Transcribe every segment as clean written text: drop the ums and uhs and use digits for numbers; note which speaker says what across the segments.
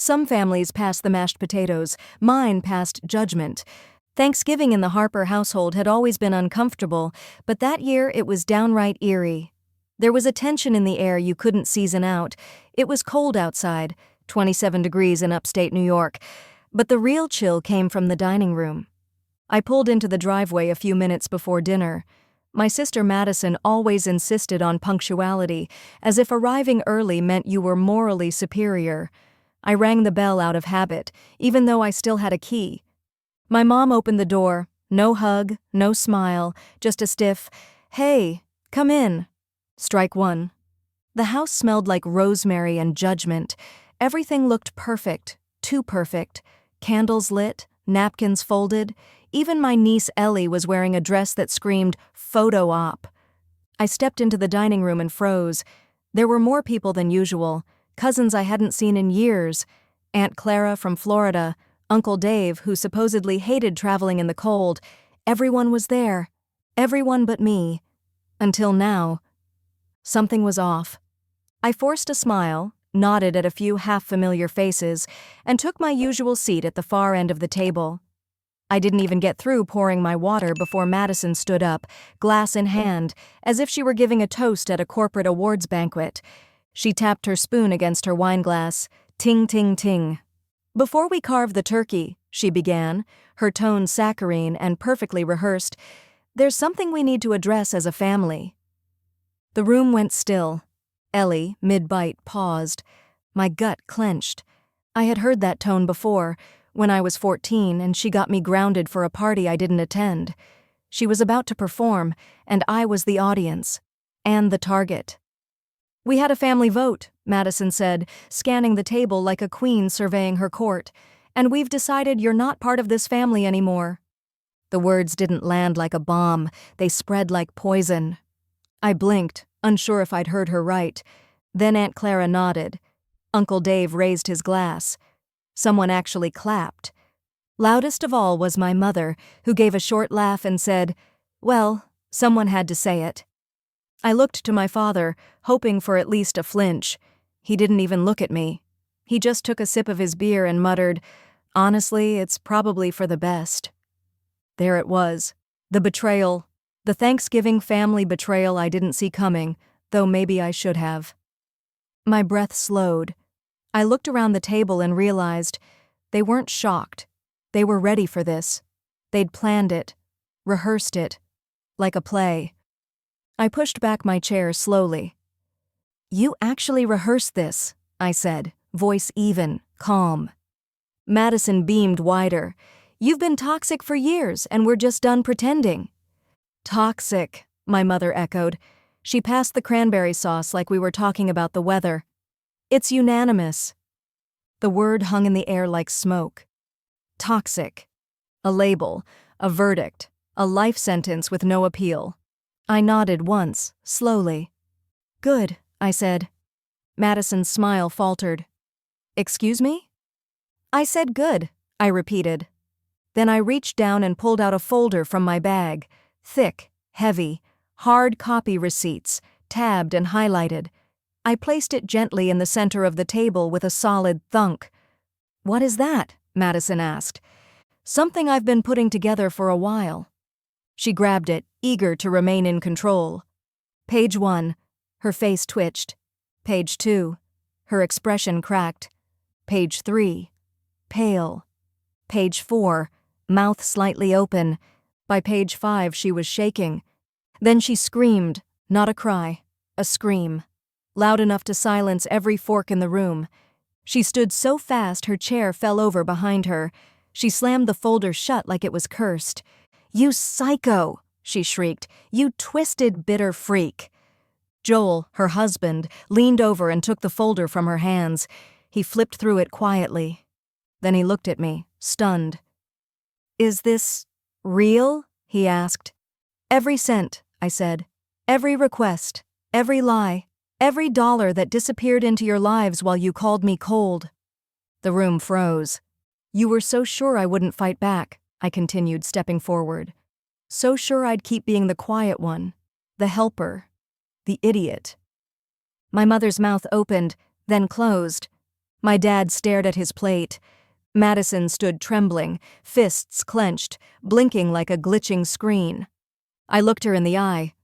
Speaker 1: Some families passed the mashed potatoes, mine passed judgment. Thanksgiving in the Harper household had always been uncomfortable, but that year it was downright eerie. There was a tension in the air you couldn't season out. It was cold outside, 27 degrees in upstate New York, but the real chill came from the dining room. I pulled into the driveway a few minutes before dinner. My sister Madison always insisted on punctuality, as if arriving early meant you were morally superior. I rang the bell out of habit, even though I still had a key. My mom opened the door, no hug, no smile, just a stiff, "Hey, come in." Strike one. The house smelled like rosemary and judgment. Everything looked perfect, too perfect. Candles lit, napkins folded. Even my niece Ellie was wearing a dress that screamed, "Photo op." I stepped into the dining room and froze. There were more people than usual, cousins I hadn't seen in years. Aunt Clara from Florida, Uncle Dave, who supposedly hated traveling in the cold. Everyone was there. Everyone but me. Until now. Something was off. I forced a smile, nodded at a few half-familiar faces, and took my usual seat at the far end of the table. I didn't even get through pouring my water before Madison stood up, glass in hand, as if she were giving a toast at a corporate awards banquet. She tapped her spoon against her wineglass. Ting, ting, ting. "Before we carve the turkey," she began, her tone saccharine and perfectly rehearsed, "there's something we need to address as a family." The room went still. Ellie, mid-bite, paused. My gut clenched. I had heard that tone before, when I was 14 and she got me grounded for a party I didn't attend. She was about to perform, and I was the audience. And the target. "We had a family vote," Madison said, scanning the table like a queen surveying her court, "and we've decided you're not part of this family anymore." The words didn't land like a bomb, they spread like poison. I blinked, unsure if I'd heard her right. Then Aunt Clara nodded. Uncle Dave raised his glass. Someone actually clapped. Loudest of all was my mother, who gave a short laugh and said, "Well, someone had to say it." I looked to my father, hoping for at least a flinch. He didn't even look at me. He just took a sip of his beer and muttered, "Honestly, it's probably for the best." There it was. The betrayal. The Thanksgiving family betrayal I didn't see coming, though maybe I should have. My breath slowed. I looked around the table and realized they weren't shocked. They were ready for this. They'd planned it, rehearsed it, like a play. I pushed back my chair slowly. "You actually rehearsed this," I said, voice even, calm. Madison beamed wider. "You've been toxic for years, and we're just done pretending." "Toxic," my mother echoed. She passed the cranberry sauce like we were talking about the weather. "It's unanimous." The word hung in the air like smoke. Toxic. A label, a verdict, a life sentence with no appeal. I nodded once, slowly. "Good," I said. Madison's smile faltered. "Excuse me?" "I said good," I repeated. Then I reached down and pulled out a folder from my bag. Thick, heavy, hard copy receipts, tabbed and highlighted. I placed it gently in the center of the table with a solid thunk. "What is that?" Madison asked. "Something I've been putting together for a while." She grabbed it, eager to remain in control. Page 1. Her face twitched. Page 2. Her expression cracked. Page 3. Pale. Page 4. Mouth slightly open. By page 5 she was shaking. Then she screamed, not a cry, a scream, loud enough to silence every fork in the room. She stood so fast her chair fell over behind her. She slammed the folder shut like it was cursed. "You psycho!" she shrieked. "You twisted, bitter freak!" Joel, her husband, leaned over and took the folder from her hands. He flipped through it quietly. Then he looked at me, stunned. "Is this real?" he asked. "Every cent," I said. "Every request, every lie, every dollar that disappeared into your lives while you called me cold." The room froze. "You were so sure I wouldn't fight back," I continued, stepping forward. "So sure I'd keep being the quiet one, the helper, the idiot." My mother's mouth opened, then closed. My dad stared at his plate. Madison stood trembling, fists clenched, blinking like a glitching screen. I looked her in the eye.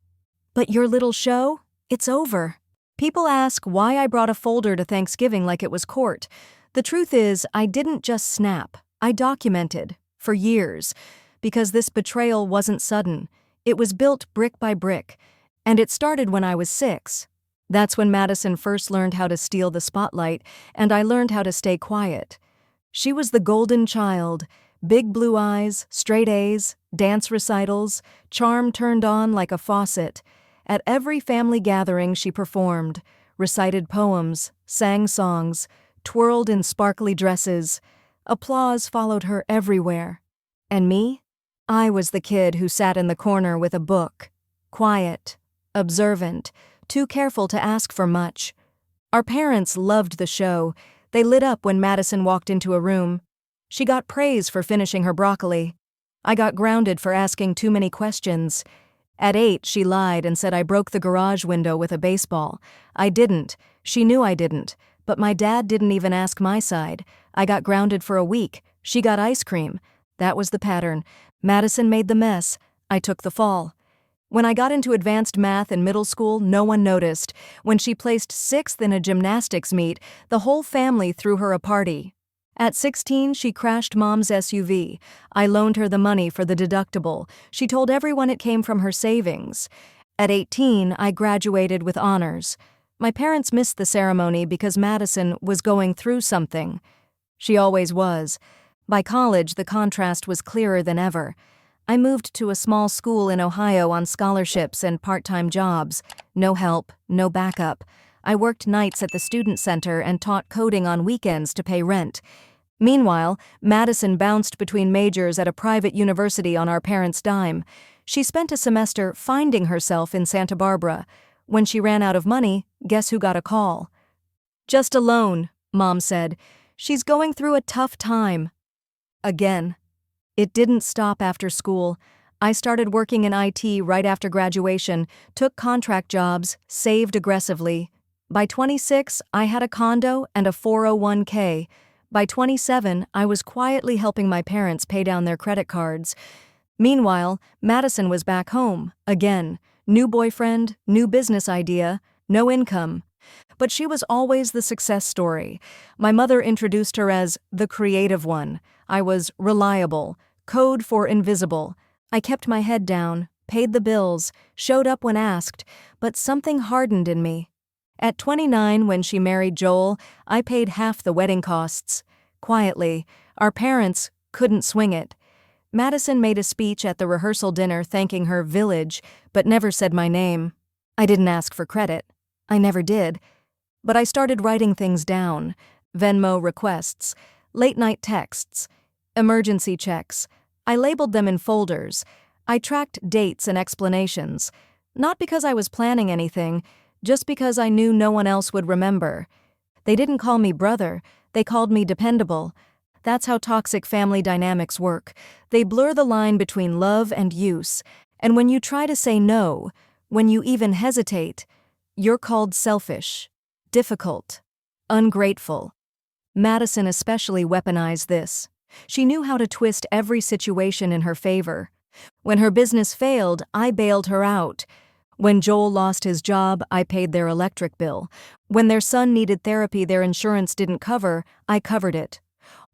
Speaker 1: "But your little show? It's over." People ask why I brought a folder to Thanksgiving like it was court. The truth is, I didn't just snap. I documented, for years, because this betrayal wasn't sudden. It was built brick by brick, and it started when I was 6. That's when Madison first learned how to steal the spotlight, and I learned how to stay quiet. She was the golden child, big blue eyes, straight A's, dance recitals, charm turned on like a faucet. At every family gathering she performed, recited poems, sang songs, twirled in sparkly dresses. Applause followed her everywhere. And me? I was the kid who sat in the corner with a book, quiet, observant, too careful to ask for much. Our parents loved the show. They lit up when Madison walked into a room. She got praise for finishing her broccoli. I got grounded for asking too many questions. At 8, she lied and said I broke the garage window with a baseball. I didn't. She knew I didn't. But my dad didn't even ask my side. I got grounded for a week. She got ice cream. That was the pattern. Madison made the mess. I took the fall. When I got into advanced math in middle school, no one noticed. When she placed 6th in a gymnastics meet, the whole family threw her a party. At 16, she crashed Mom's SUV. I loaned her the money for the deductible. She told everyone it came from her savings. At 18, I graduated with honors. My parents missed the ceremony because Madison was going through something. She always was. By college, the contrast was clearer than ever. I moved to a small school in Ohio on scholarships and part-time jobs. No help, no backup. I worked nights at the student center and taught coding on weekends to pay rent. Meanwhile, Madison bounced between majors at a private university on our parents' dime. She spent a semester finding herself in Santa Barbara. When she ran out of money, guess who got a call? "Just a loan," Mom said. "She's going through a tough time." Again. It didn't stop after school. I started working in IT right after graduation, took contract jobs, saved aggressively. By 26, I had a condo and a 401k. By 27, I was quietly helping my parents pay down their credit cards. Meanwhile, Madison was back home, again. New boyfriend, new business idea, no income. But she was always the success story. My mother introduced her as the creative one. I was reliable, code for invisible. I kept my head down, paid the bills, showed up when asked, but something hardened in me. At 29, when she married Joel, I paid half the wedding costs. Quietly, our parents couldn't swing it. Madison made a speech at the rehearsal dinner thanking her village, but never said my name. I didn't ask for credit. I never did. But I started writing things down. Venmo requests, late-night texts, emergency checks. I labeled them in folders. I tracked dates and explanations. Not because I was planning anything, just because I knew no one else would remember. They didn't call me brother, they called me dependable. That's how toxic family dynamics work. They blur the line between love and use. And when you try to say no, when you even hesitate, you're called selfish, difficult, ungrateful. Madison especially weaponized this. She knew how to twist every situation in her favor. When her business failed, I bailed her out. When Joel lost his job, I paid their electric bill. When their son needed therapy their insurance didn't cover, I covered it.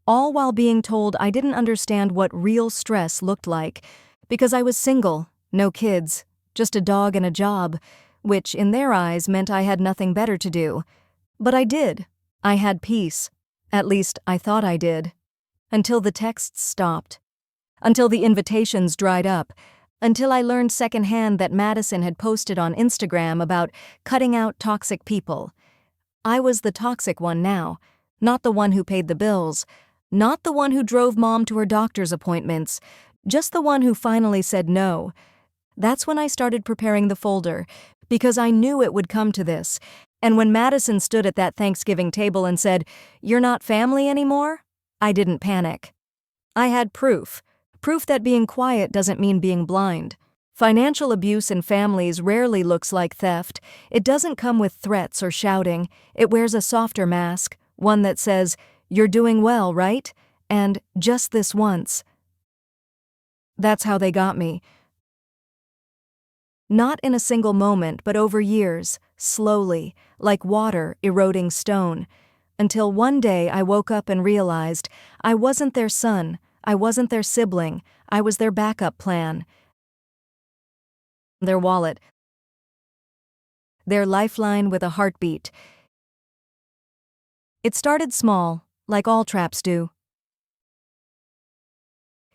Speaker 1: All while being told I didn't understand what real stress looked like, because I was single, no kids, just a dog and a job, which in their eyes meant I had nothing better to do. But I did. I had peace. At least I thought I did. Until the texts stopped. Until the invitations dried up. Until I learned secondhand that Madison had posted on Instagram about cutting out toxic people. I was the toxic one now, not the one who paid the bills, not the one who drove Mom to her doctor's appointments, just the one who finally said no. That's when I started preparing the folder, because I knew it would come to this. And when Madison stood at that Thanksgiving table and said, "You're not family anymore?" I didn't panic. I had proof that being quiet doesn't mean being blind. Financial abuse in families rarely looks like theft. It doesn't come with threats or shouting. It wears a softer mask, One that says, "You're doing well, right?" and "just this once." That's how they got me. Not in a single moment, but over years, slowly, like water eroding stone, until one day I woke up and realized I wasn't their son, I wasn't their sibling, I was their backup plan, their wallet, their lifeline with a heartbeat. It started small, like all traps do.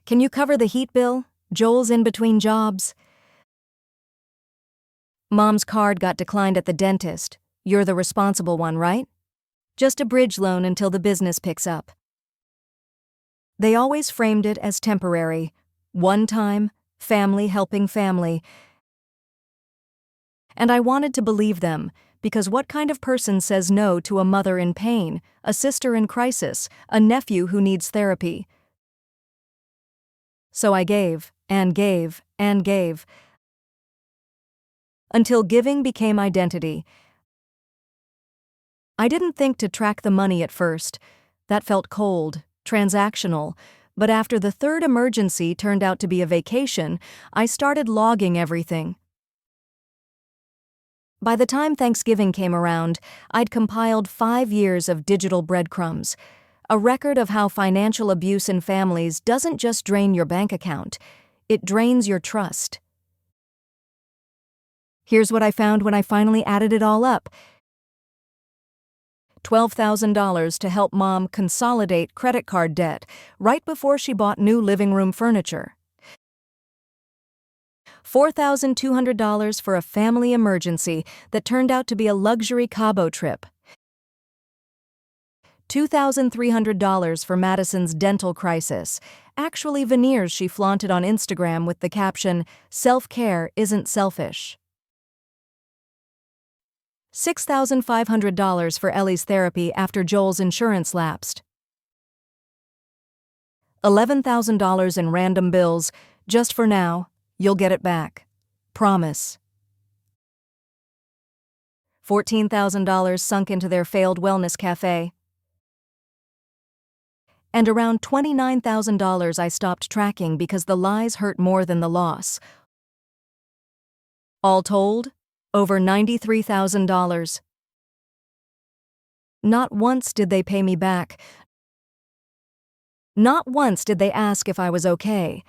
Speaker 1: "Can you cover the heat bill? Joel's in between jobs." "Mom's card got declined at the dentist. You're the responsible one, right?" "Just a bridge loan until the business picks up." They always framed it as temporary. One time, family helping family. And I wanted to believe them, because what kind of person says no to a mother in pain, a sister in crisis, a nephew who needs therapy? So I gave, and gave, and gave. Until giving became identity. I didn't think to track the money at first. That felt cold, transactional. But after the third emergency turned out to be a vacation, I started logging everything. By the time Thanksgiving came around, I'd compiled 5 years of digital breadcrumbs, a record of how financial abuse in families doesn't just drain your bank account, it drains your trust. Here's what I found when I finally added it all up. $12,000 to help mom consolidate credit card debt right before she bought new living room furniture. $4,200 for a family emergency that turned out to be a luxury Cabo trip. $2,300 for Madison's dental crisis, actually veneers she flaunted on Instagram with the caption, "Self-care isn't selfish." $6,500 for Ellie's therapy after Joel's insurance lapsed. $11,000 in random bills, just for now, you'll get it back. Promise. $14,000 sunk into their failed wellness cafe. And around $29,000 I stopped tracking because the lies hurt more than the loss. All told, over $93,000. Not once did they pay me back. Not once did they ask if I was okay.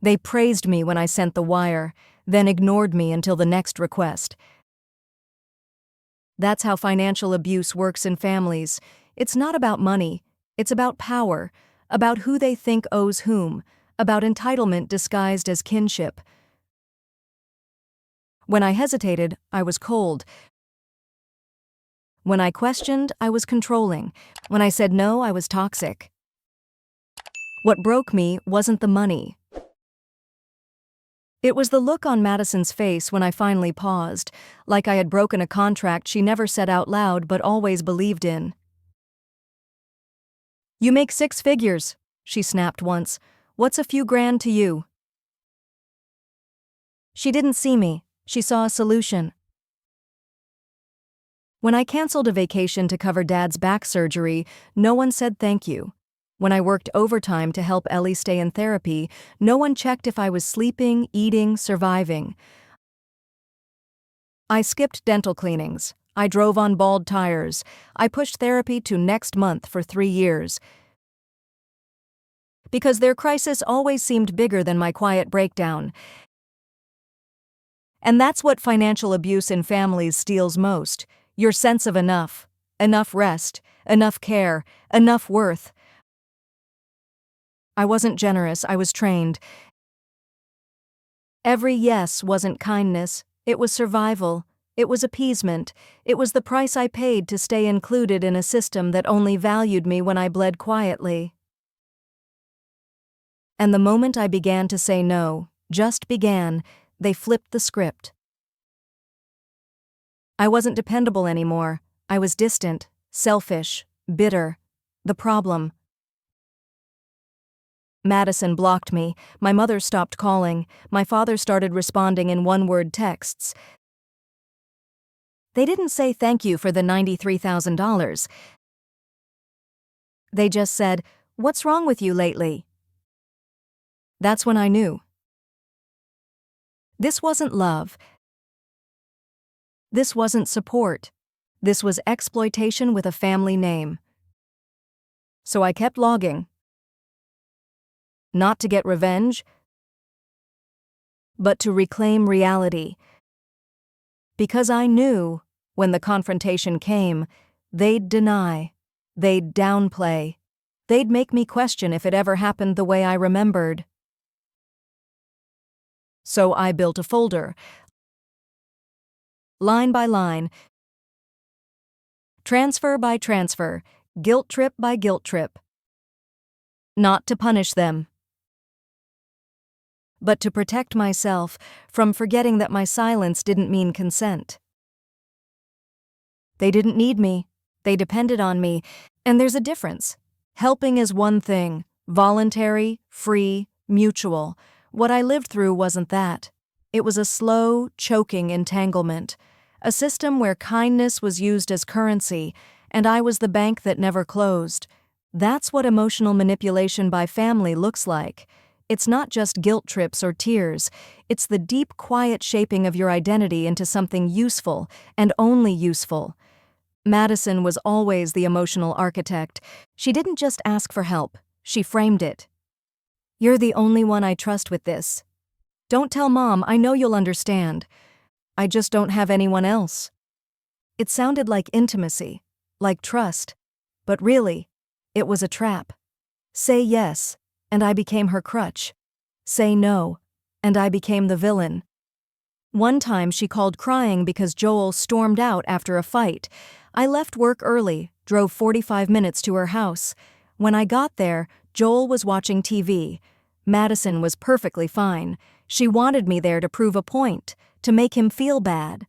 Speaker 1: They praised me when I sent the wire, then ignored me until the next request. That's how financial abuse works in families. It's not about money, it's about power, about who they think owes whom, about entitlement disguised as kinship. When I hesitated, I was cold. When I questioned, I was controlling. When I said no, I was toxic. What broke me wasn't the money. It was the look on Madison's face when I finally paused, like I had broken a contract she never said out loud but always believed in. "You make 6 figures, she snapped once. "What's a few grand to you?" She didn't see me. She saw a solution. When I canceled a vacation to cover Dad's back surgery, no one said thank you. When I worked overtime to help Ellie stay in therapy, no one checked if I was sleeping, eating, surviving. I skipped dental cleanings. I drove on bald tires. I pushed therapy to next month for 3 years. Because their crisis always seemed bigger than my quiet breakdown. And that's what financial abuse in families steals most: your sense of enough. Enough rest, enough care, enough worth. I wasn't generous, I was trained. Every yes wasn't kindness, it was survival, it was appeasement, it was the price I paid to stay included in a system that only valued me when I bled quietly. And the moment I began to say no, just began, they flipped the script. I wasn't dependable anymore. I was distant, selfish, bitter. The problem. Madison blocked me, my mother stopped calling, my father started responding in one-word texts. They didn't say thank you for the $93,000. They just said, "What's wrong with you lately?" That's when I knew. This wasn't love. This wasn't support. This was exploitation with a family name. So I kept logging. Not to get revenge, but to reclaim reality. Because I knew, when the confrontation came, they'd deny, they'd downplay, they'd make me question if it ever happened the way I remembered. So I built a folder, line by line, transfer by transfer, guilt trip by guilt trip. Not to punish them, but to protect myself from forgetting that my silence didn't mean consent. They didn't need me, they depended on me, and there's a difference. Helping is one thing, voluntary, free, mutual. What I lived through wasn't that. It was a slow, choking entanglement, a system where kindness was used as currency, and I was the bank that never closed. That's what emotional manipulation by family looks like. It's not just guilt trips or tears, it's the deep, quiet shaping of your identity into something useful, and only useful. Madison was always the emotional architect. She didn't just ask for help, she framed it. "You're the only one I trust with this. Don't tell Mom, I know you'll understand. I just don't have anyone else." It sounded like intimacy, like trust, but really, it was a trap. Say yes, and I became her crutch. Say no, and I became the villain. One time she called crying because Joel stormed out after a fight. I left work early, drove 45 minutes to her house. When I got there, Joel was watching TV. Madison was perfectly fine. She wanted me there to prove a point, to make him feel bad.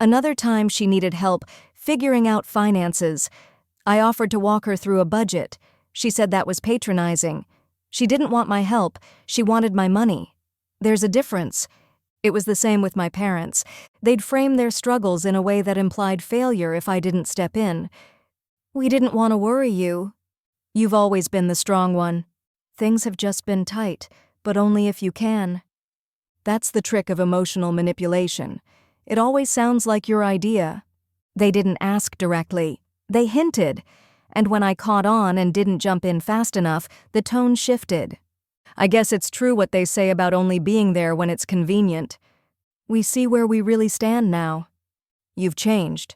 Speaker 1: Another time she needed help figuring out finances. I offered to walk her through a budget. She said that was patronizing. She didn't want my help, she wanted my money. There's a difference. It was the same with my parents. They'd frame their struggles in a way that implied failure if I didn't step in. "We didn't want to worry you. You've always been the strong one. Things have just been tight, but only if you can." That's the trick of emotional manipulation. It always sounds like your idea. They didn't ask directly. They hinted. And when I caught on and didn't jump in fast enough, the tone shifted. I guess it's true what they say about only being there when it's convenient. We see where we really stand now. You've changed.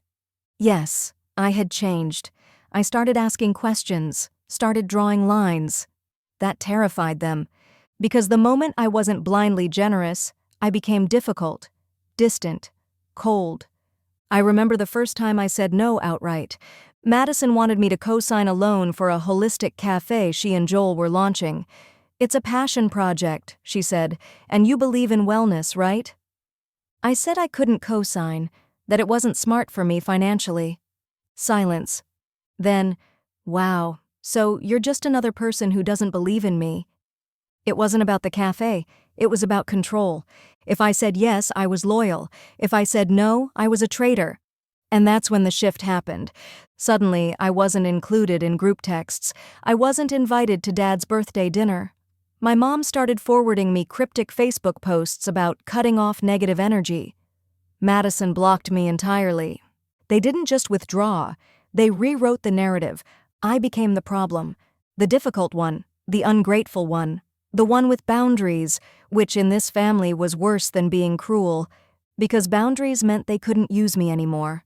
Speaker 1: Yes, I had changed. I started asking questions, started drawing lines. That terrified them. Because the moment I wasn't blindly generous, I became difficult, distant, cold. I remember the first time I said no outright. Madison wanted me to co-sign a loan for a holistic cafe she and Joel were launching. "It's a passion project," she said, "and you believe in wellness, right?" I said I couldn't co-sign, that it wasn't smart for me financially. Silence. Then, "Wow, so you're just another person who doesn't believe in me." It wasn't about the cafe, it was about control. If I said yes, I was loyal. If I said no, I was a traitor. And that's when the shift happened. Suddenly, I wasn't included in group texts. I wasn't invited to Dad's birthday dinner. My mom started forwarding me cryptic Facebook posts about cutting off negative energy. Madison blocked me entirely. They didn't just withdraw, they rewrote the narrative. I became the problem, the difficult one, the ungrateful one, the one with boundaries, which in this family was worse than being cruel, because boundaries meant they couldn't use me anymore.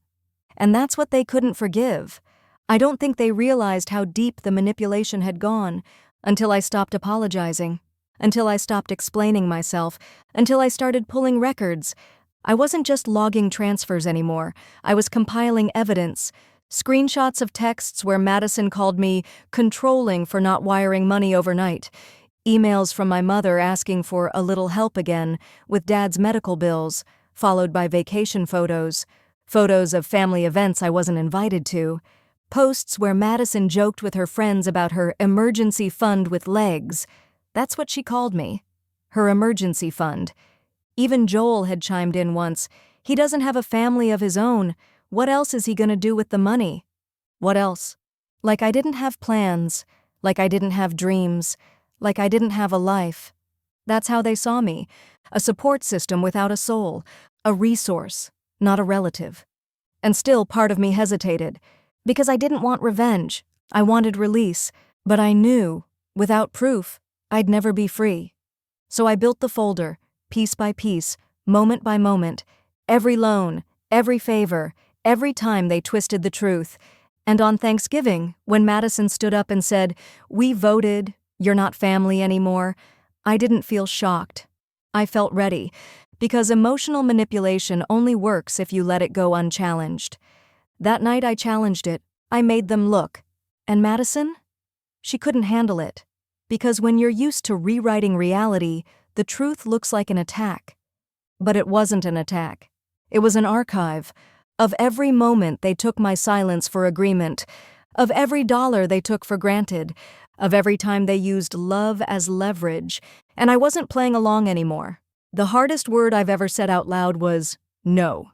Speaker 1: And that's what they couldn't forgive. I don't think they realized how deep the manipulation had gone until I stopped apologizing, until I stopped explaining myself, until I started pulling records. I wasn't just logging transfers anymore. I was compiling evidence, screenshots of texts where Madison called me controlling for not wiring money overnight, emails from my mother asking for a little help again with Dad's medical bills, followed by vacation photos of family events I wasn't invited to, posts where Madison joked with her friends about her emergency fund with legs. That's what she called me, her emergency fund. Even Joel had chimed in once. He doesn't have a family of his own. What else is he gonna do with the money? What else? Like I didn't have plans, like I didn't have dreams, like I didn't have a life. That's how they saw me. A support system without a soul, a resource, not a relative. And still part of me hesitated, because I didn't want revenge. I wanted release, but I knew, without proof, I'd never be free. So I built the folder, piece by piece, moment by moment, every loan, every favor, every time they twisted the truth. And on Thanksgiving, when Madison stood up and said, "We voted, you're not family anymore," I didn't feel shocked. I felt ready, because emotional manipulation only works if you let it go unchallenged. That night I challenged it. I made them look. And Madison? She couldn't handle it. Because when you're used to rewriting reality, the truth looks like an attack. But it wasn't an attack. It was an archive. Of every moment they took my silence for agreement. Of every dollar they took for granted. Of every time they used love as leverage. And I wasn't playing along anymore. The hardest word I've ever said out loud was no.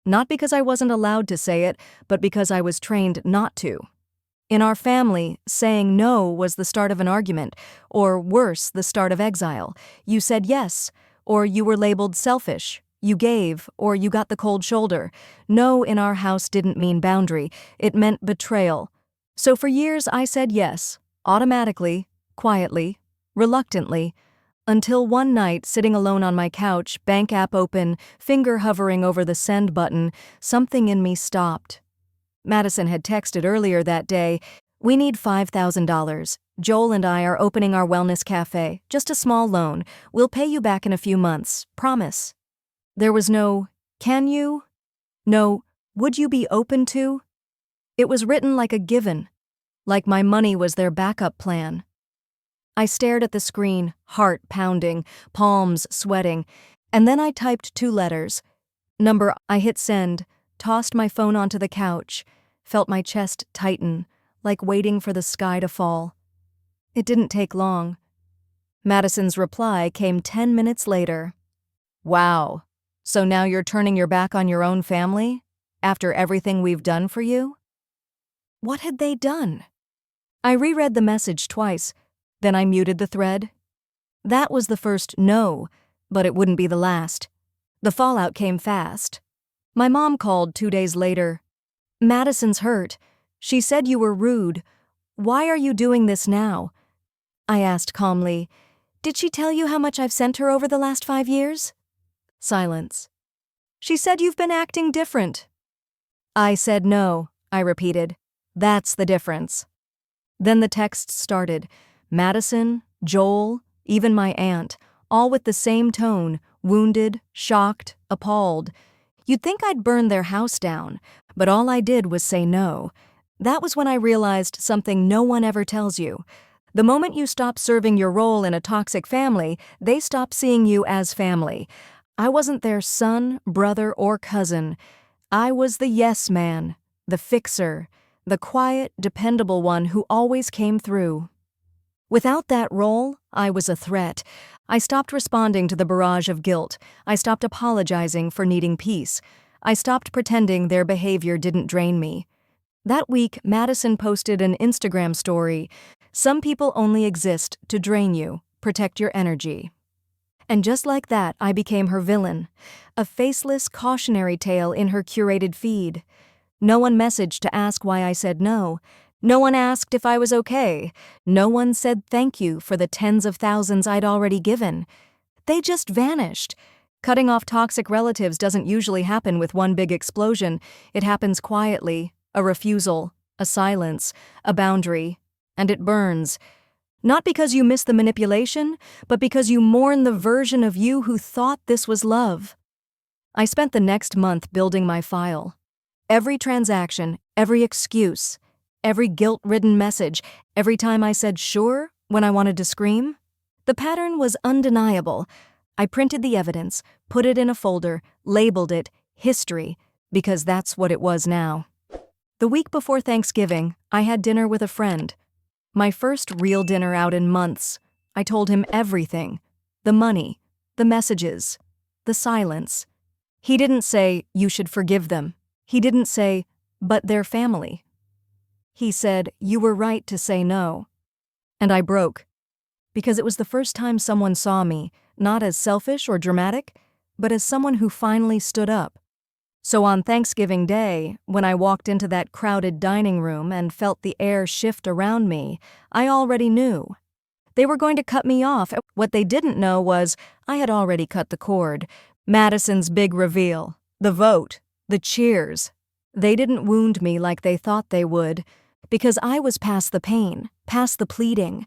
Speaker 1: Not because I wasn't allowed to say it, but because I was trained not to. In our family, saying no was the start of an argument, or worse, the start of exile. You said yes, or you were labeled selfish. You gave, or you got the cold shoulder. No in our house didn't mean boundary, it meant betrayal. So for years I said yes, automatically, quietly, reluctantly, until one night, sitting alone on my couch, bank app open, finger hovering over the send button, something in me stopped. Madison had texted earlier that day, "We need $5,000. Joel and I are opening our wellness cafe, just a small loan. We'll pay you back in a few months, promise." There was no, "Can you?" No, "Would you be open to?" It was written like a given, like my money was their backup plan. I stared at the screen, heart pounding, palms sweating, and then I typed 2 letters. Number. I hit send, tossed my phone onto the couch, felt my chest tighten, like waiting for the sky to fall. It didn't take long. Madison's reply came 10 minutes later. "Wow, so now you're turning your back on your own family? After everything we've done for you?" What had they done? I reread the message twice, then I muted the thread. That was the first no, but it wouldn't be the last. The fallout came fast. My mom called 2 days later. "Madison's hurt. She said you were rude. Why are you doing this now?" I asked calmly, "Did she tell you how much I've sent her over the last 5 years?" Silence. "She said you've been acting different." "I said no," I repeated. "That's the difference." Then the texts started. Madison, Joel, even my aunt, all with the same tone, wounded, shocked, appalled. You'd think I'd burn their house down, but all I did was say no. That was when I realized something no one ever tells you. The moment you stop serving your role in a toxic family, they stop seeing you as family. I wasn't their son, brother, or cousin. I was the yes man, the fixer, the quiet, dependable one who always came through. Without that role, I was a threat. I stopped responding to the barrage of guilt. I stopped apologizing for needing peace. I stopped pretending their behavior didn't drain me. That week, Madison posted an Instagram story. "Some people only exist to drain you, protect your energy." And just like that, I became her villain. A faceless cautionary tale in her curated feed. No one messaged to ask why I said no. No one asked if I was okay. No one said thank you for the tens of thousands I'd already given. They just vanished. Cutting off toxic relatives doesn't usually happen with one big explosion. It happens quietly, a refusal, a silence, a boundary, and it burns. Not because you miss the manipulation, but because you mourn the version of you who thought this was love. I spent the next month building my file. Every transaction, every excuse, every guilt-ridden message, every time I said sure when I wanted to scream. The pattern was undeniable. I printed the evidence, put it in a folder, labeled it history, because that's what it was now. The week before Thanksgiving, I had dinner with a friend. My first real dinner out in months. I told him everything. The money, the messages, the silence. He didn't say, "You should forgive them." He didn't say, "But their family." He said, "You were right to say no." And I broke, because it was the first time someone saw me, not as selfish or dramatic, but as someone who finally stood up. So on Thanksgiving Day, when I walked into that crowded dining room and felt the air shift around me, I already knew. They were going to cut me off. What they didn't know was I had already cut the cord. Madison's big reveal, the vote, the cheers. They didn't wound me like they thought they would, because I was past the pain, past the pleading.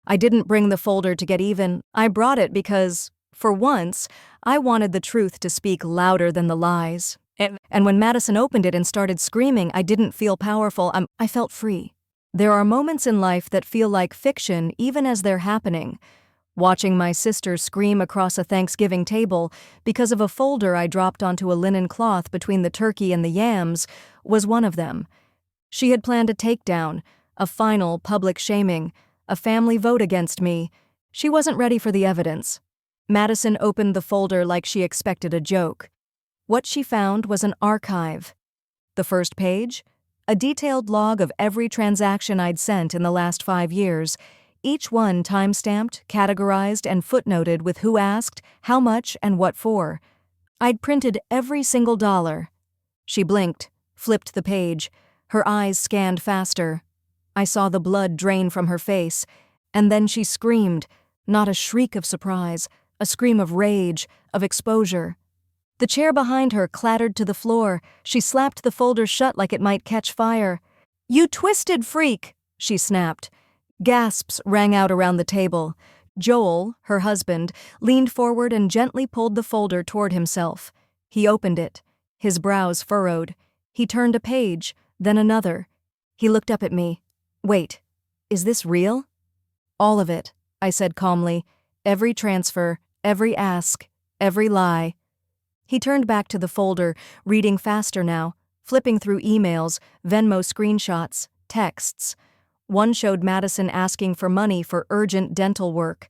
Speaker 1: I didn't bring the folder to get even. I brought it because, for once, I wanted the truth to speak louder than the lies. And when Madison opened it and started screaming, I didn't feel powerful. I felt free. There are moments in life that feel like fiction even as they're happening. Watching my sister scream across a Thanksgiving table because of a folder I dropped onto a linen cloth between the turkey and the yams was one of them. She had planned a takedown, a final public shaming, a family vote against me. She wasn't ready for the evidence. Madison opened the folder like she expected a joke. What she found was an archive. The first page? A detailed log of every transaction I'd sent in the last 5 years, each one time-stamped, categorized, and footnoted with who asked, how much, and what for. I'd printed every single dollar. She blinked, flipped the page. Her eyes scanned faster. I saw the blood drain from her face, and then she screamed, not a shriek of surprise, a scream of rage, of exposure. The chair behind her clattered to the floor. She slapped the folder shut like it might catch fire. "You twisted freak!" she snapped. Gasps rang out around the table. Joel, her husband, leaned forward and gently pulled the folder toward himself. He opened it. His brows furrowed. He turned a page, then another. He looked up at me. "Wait, is this real?" "All of it," I said calmly. "Every transfer, every ask, every lie." He turned back to the folder, reading faster now, flipping through emails, Venmo screenshots, texts. One showed Madison asking for money for urgent dental work.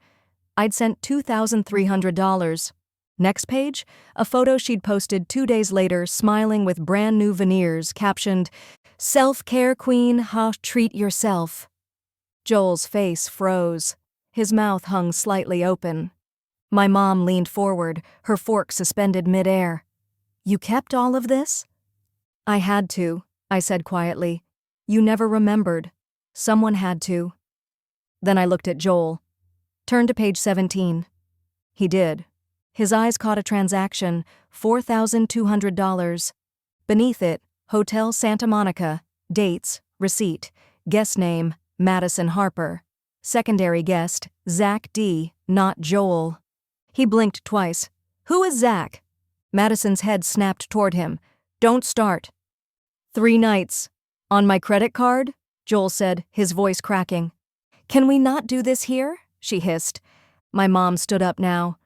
Speaker 1: I'd sent $2,300. Next page, a photo she'd posted 2 days later, smiling with brand new veneers, captioned, "Self-care queen, ha, treat yourself." Joel's face froze. His mouth hung slightly open. My mom leaned forward, her fork suspended midair. "You kept all of this?" "I had to," I said quietly. "You never remembered. Someone had to." Then I looked at Joel. "Turn to page 17. He did. His eyes caught a transaction, $4,200. Beneath it, Hotel Santa Monica, dates, receipt, guest name, Madison Harper. Secondary guest, Zach D., not Joel. He blinked twice. "Who is Zach?" Madison's head snapped toward him. "Don't start." 3 nights. "On my credit card?" Joel said, his voice cracking. "Can we not do this here?" she hissed. My mom stood up now.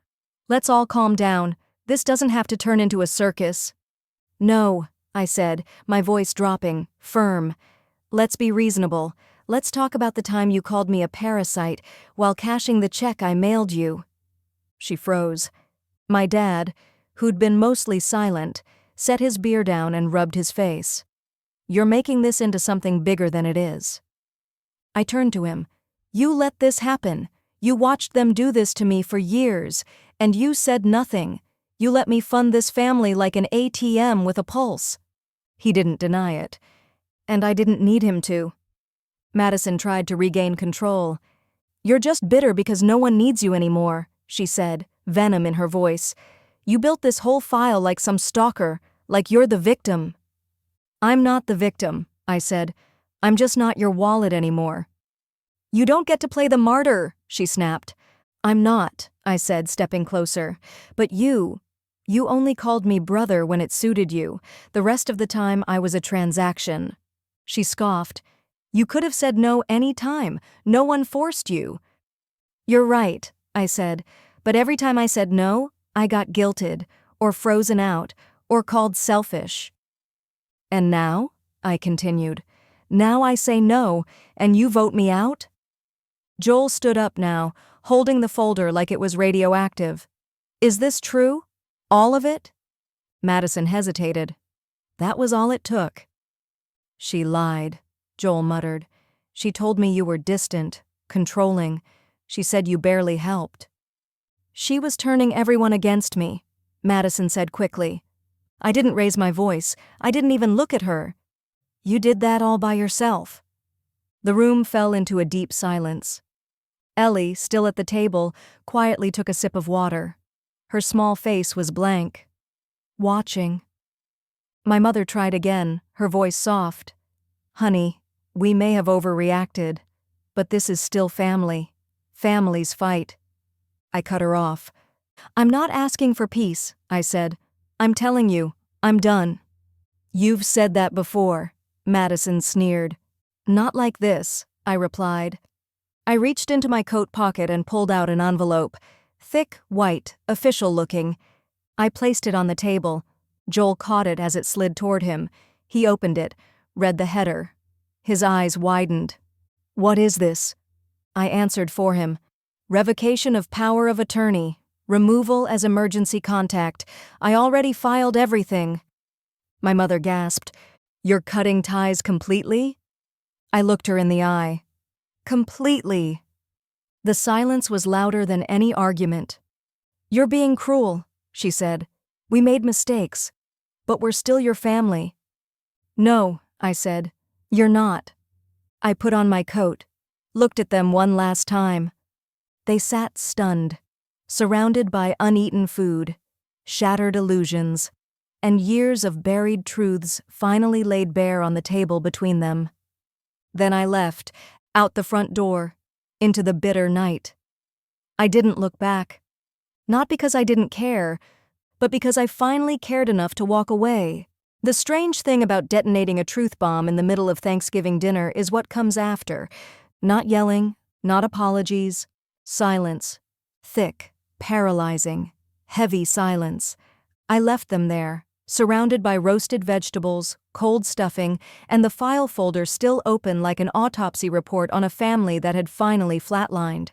Speaker 1: "Let's all calm down. This doesn't have to turn into a circus." "No," I said, my voice dropping, firm. "Let's be reasonable. Let's talk about the time you called me a parasite while cashing the check I mailed you." She froze. My dad, who'd been mostly silent, set his beer down and rubbed his face. "You're making this into something bigger than it is." I turned to him. "You let this happen. You watched them do this to me for years, and you said nothing. You let me fund this family like an ATM with a pulse." He didn't deny it. And I didn't need him to. Madison tried to regain control. "You're just bitter because no one needs you anymore," she said, venom in her voice. "You built this whole file like some stalker, like you're the victim." "I'm not the victim," I said. "I'm just not your wallet anymore." "You don't get to play the martyr," she snapped. "I'm not," I said, stepping closer. "But you only called me brother when it suited you. The rest of the time I was a transaction." She scoffed. "You could have said no any time. No one forced you." "You're right," I said, "but every time I said no, I got guilted, or frozen out, or called selfish." "And now," I continued, "now I say no, and you vote me out?" Joel stood up now, holding the folder like it was radioactive. "Is this true? All of it?" Madison hesitated. That was all it took." "She lied," Joel muttered. "She told me you were distant, controlling. She said you barely helped." "She was turning everyone against me," Madison said quickly. "I didn't raise my voice. I didn't even look at her. You did that all by yourself." The room fell into a deep silence. Ellie, still at the table, quietly took a sip of water. Her small face was blank. Watching. My mother tried again, her voice soft. "Honey, we may have overreacted, but this is still family. Families fight." I cut her off. "I'm not asking for peace," I said. "I'm telling you, I'm done." "You've said that before," Madison sneered. "Not like this," I replied. I reached into my coat pocket and pulled out an envelope. Thick, white, official-looking. I placed it on the table. Joel caught it as it slid toward him. He opened it, read the header. His eyes widened. "What is this?" I answered for him. "Revocation of power of attorney. Removal as emergency contact. I already filed everything." My mother gasped. "You're cutting ties completely?" I looked her in the eye. "Completely." The silence was louder than any argument. "You're being cruel," she said. "We made mistakes. But we're still your family." "No," I said. "You're not." I put on my coat, looked at them one last time. They sat stunned, surrounded by uneaten food, shattered illusions, and years of buried truths finally laid bare on the table between them. Then I left, out the front door, into the bitter night. I didn't look back. Not because I didn't care, but because I finally cared enough to walk away. The strange thing about detonating a truth bomb in the middle of Thanksgiving dinner is what comes after. Not yelling, not apologies. Silence. Thick, paralyzing, heavy silence. I left them there, surrounded by roasted vegetables, cold stuffing, and the file folder still open like an autopsy report on a family that had finally flatlined.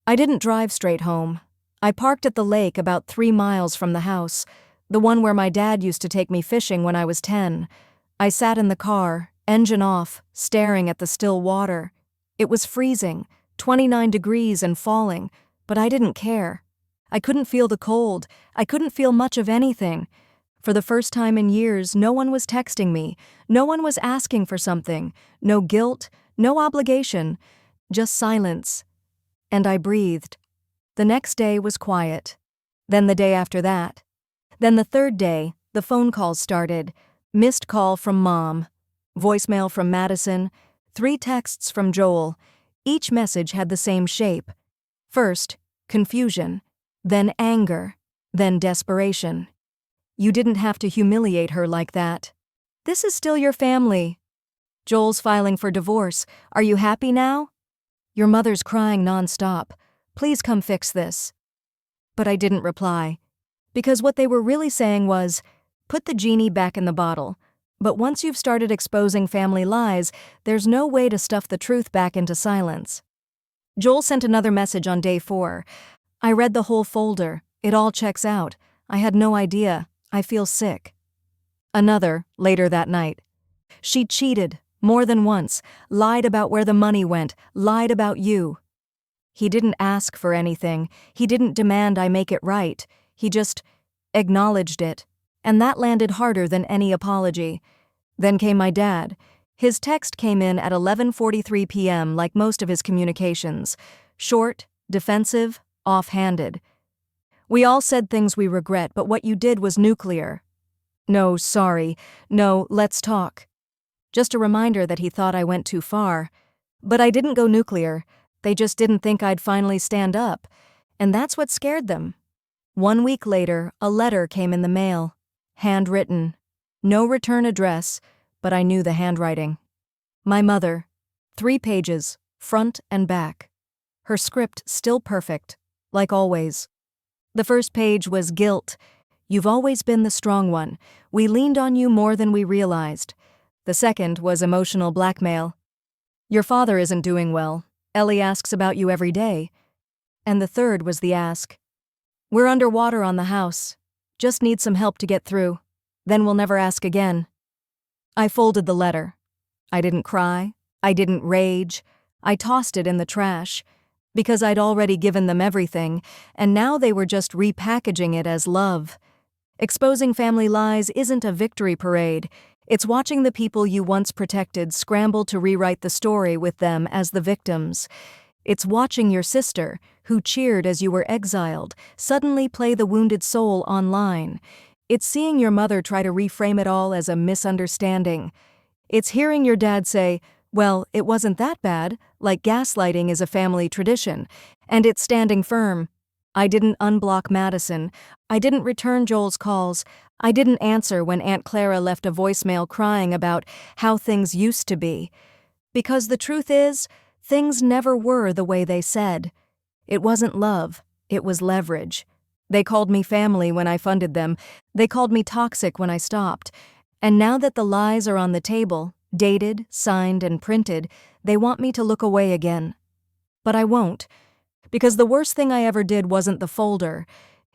Speaker 1: I didn't drive straight home. I parked at the lake about 3 miles from the house, the one where my dad used to take me fishing when I was 10. I sat in the car, engine off, staring at the still water. It was freezing, 29 degrees and falling, but I didn't care. I couldn't feel the cold. I couldn't feel much of anything. For the first time in years, no one was texting me. No one was asking for something. No guilt, no obligation, just silence. And I breathed. The next day was quiet. Then the day after that. Then the third day, the phone calls started. Missed call from Mom. Voicemail from Madison. 3 texts from Joel. Each message had the same shape. First, confusion. Then anger. Then desperation. "You didn't have to humiliate her like that. This is still your family. Joel's filing for divorce. Are you happy now? Your mother's crying nonstop. Please come fix this." But I didn't reply. Because what they were really saying was, put the genie back in the bottle. But once you've started exposing family lies, there's no way to stuff the truth back into silence. Joel sent another message on day 4. I read the whole folder. It all checks out. I had no idea. I feel sick. Another, later that night. She cheated, more than once, lied about where the money went, lied about you. He didn't ask for anything. He didn't demand I make it right. He just acknowledged it. And that landed harder than any apology. Then came my dad. His text came in at 11:43 p.m. like most of his communications. Short, defensive, off-handed. "We all said things we regret, but what you did was nuclear. No, sorry. No, let's talk." Just a reminder that he thought I went too far. But I didn't go nuclear. They just didn't think I'd finally stand up. And that's what scared them. 1 week later, a letter came in the mail. Handwritten. No return address, but I knew the handwriting. My mother. 3 pages, front and back. Her script still perfect, like always. The first page was guilt. "You've always been the strong one. We leaned on you more than we realized." The second was emotional blackmail. "Your father isn't doing well. Ellie asks about you every day." And the third was the ask. "We're underwater on the house. Just need some help to get through. Then we'll never ask again." I folded the letter. I didn't cry. I didn't rage. I tossed it in the trash. Because I'd already given them everything, and now they were just repackaging it as love. Exposing family lies isn't a victory parade. It's watching the people you once protected scramble to rewrite the story with them as the victims. It's watching your sister, who cheered as you were exiled, suddenly play the wounded soul online. It's seeing your mother try to reframe it all as a misunderstanding. It's hearing your dad say, "Well, it wasn't that bad," like gaslighting is a family tradition. And it's standing firm. I didn't unblock Madison. I didn't return Joel's calls. I didn't answer when Aunt Clara left a voicemail crying about how things used to be. Because the truth is, things never were the way they said. It wasn't love, it was leverage. They called me family when I funded them. They called me toxic when I stopped. And now that the lies are on the table, dated, signed, and printed, they want me to look away again. But I won't. Because the worst thing I ever did wasn't the folder.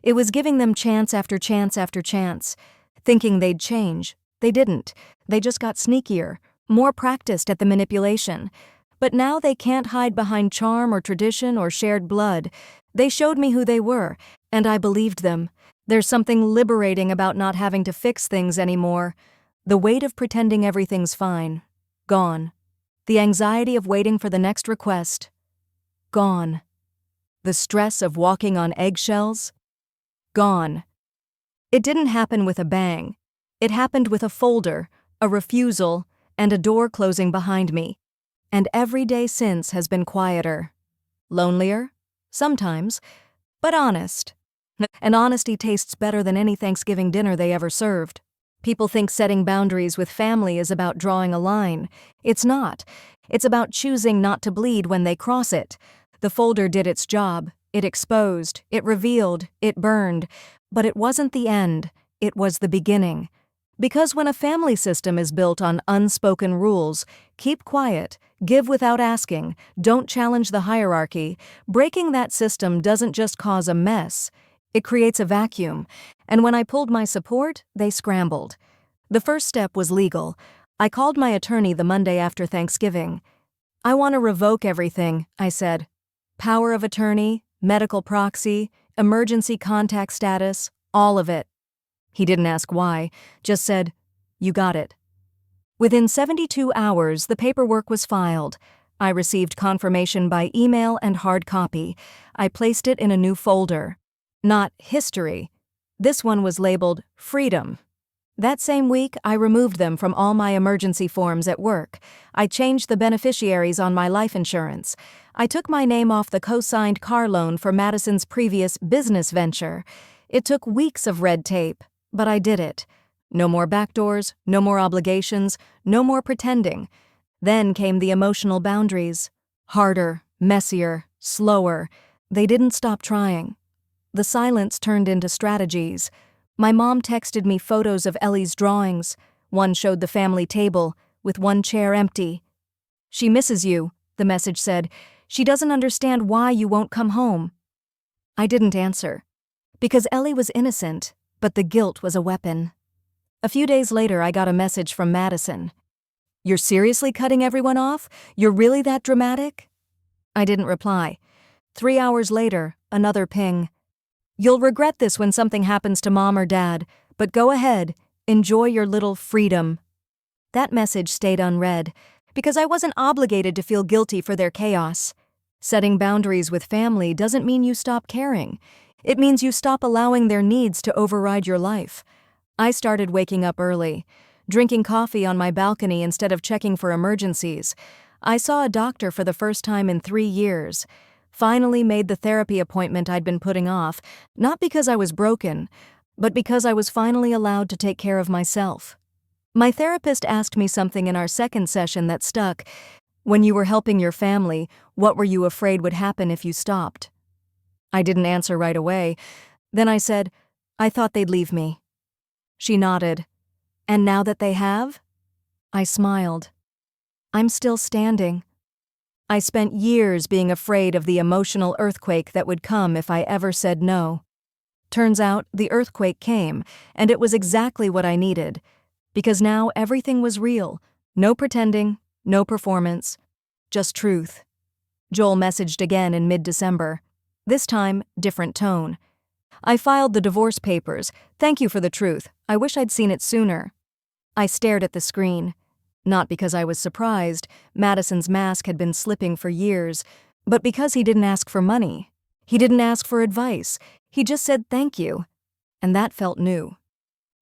Speaker 1: It was giving them chance after chance after chance, thinking they'd change. They didn't. They just got sneakier, more practiced at the manipulation. But now they can't hide behind charm or tradition or shared blood. They showed me who they were, and I believed them. There's something liberating about not having to fix things anymore. The weight of pretending everything's fine. Gone. The anxiety of waiting for the next request. Gone. The stress of walking on eggshells. Gone. It didn't happen with a bang. It happened with a folder, a refusal, and a door closing behind me. And every day since has been quieter. Lonelier? Sometimes. But honest. And honesty tastes better than any Thanksgiving dinner they ever served. People think setting boundaries with family is about drawing a line. It's not. It's about choosing not to bleed when they cross it. The folder did its job. It exposed, it revealed, it burned. But it wasn't the end. It was the beginning. Because when a family system is built on unspoken rules, keep quiet, give without asking, don't challenge the hierarchy, breaking that system doesn't just cause a mess, it creates a vacuum. And when I pulled my support, they scrambled. The first step was legal. I called my attorney the Monday after Thanksgiving. "I want to revoke everything," I said. "Power of attorney, medical proxy, emergency contact status, all of it." He didn't ask why, just said, "You got it." Within 72 hours, the paperwork was filed. I received confirmation by email and hard copy. I placed it in a new folder. Not history. This one was labeled freedom. That same week, I removed them from all my emergency forms at work. I changed the beneficiaries on my life insurance. I took my name off the co-signed car loan for Madison's previous business venture. It took weeks of red tape, but I did it. No more backdoors, no more obligations, no more pretending. Then came the emotional boundaries. Harder, messier, slower. They didn't stop trying. The silence turned into strategies. My mom texted me photos of Ellie's drawings. One showed the family table, with one chair empty. "She misses you," the message said. "She doesn't understand why you won't come home." I didn't answer. Because Ellie was innocent, but the guilt was a weapon. A few days later, I got a message from Madison. "You're seriously cutting everyone off? You're really that dramatic?" I didn't reply. 3 hours later, another ping. "You'll regret this when something happens to mom or dad, but go ahead, enjoy your little freedom." That message stayed unread, because I wasn't obligated to feel guilty for their chaos. Setting boundaries with family doesn't mean you stop caring. It means you stop allowing their needs to override your life. I started waking up early, drinking coffee on my balcony instead of checking for emergencies. I saw a doctor for the first time in 3 years. Finally made the therapy appointment I'd been putting off, not because I was broken, but because I was finally allowed to take care of myself. My therapist asked me something in our second session that stuck. "When you were helping your family, what were you afraid would happen if you stopped?" I didn't answer right away. Then I said, "I thought they'd leave me." She nodded. "And now that they have?" I smiled. "I'm still standing." I spent years being afraid of the emotional earthquake that would come if I ever said no. Turns out, the earthquake came, and it was exactly what I needed. Because now everything was real. No pretending, no performance, just truth. Joel messaged again in mid-December. This time, different tone. I filed the divorce papers. Thank you for the truth. I wish I'd seen it sooner. I stared at the screen. Not because I was surprised, Madison's mask had been slipping for years, but because he didn't ask for money. He didn't ask for advice. He just said thank you. And that felt new.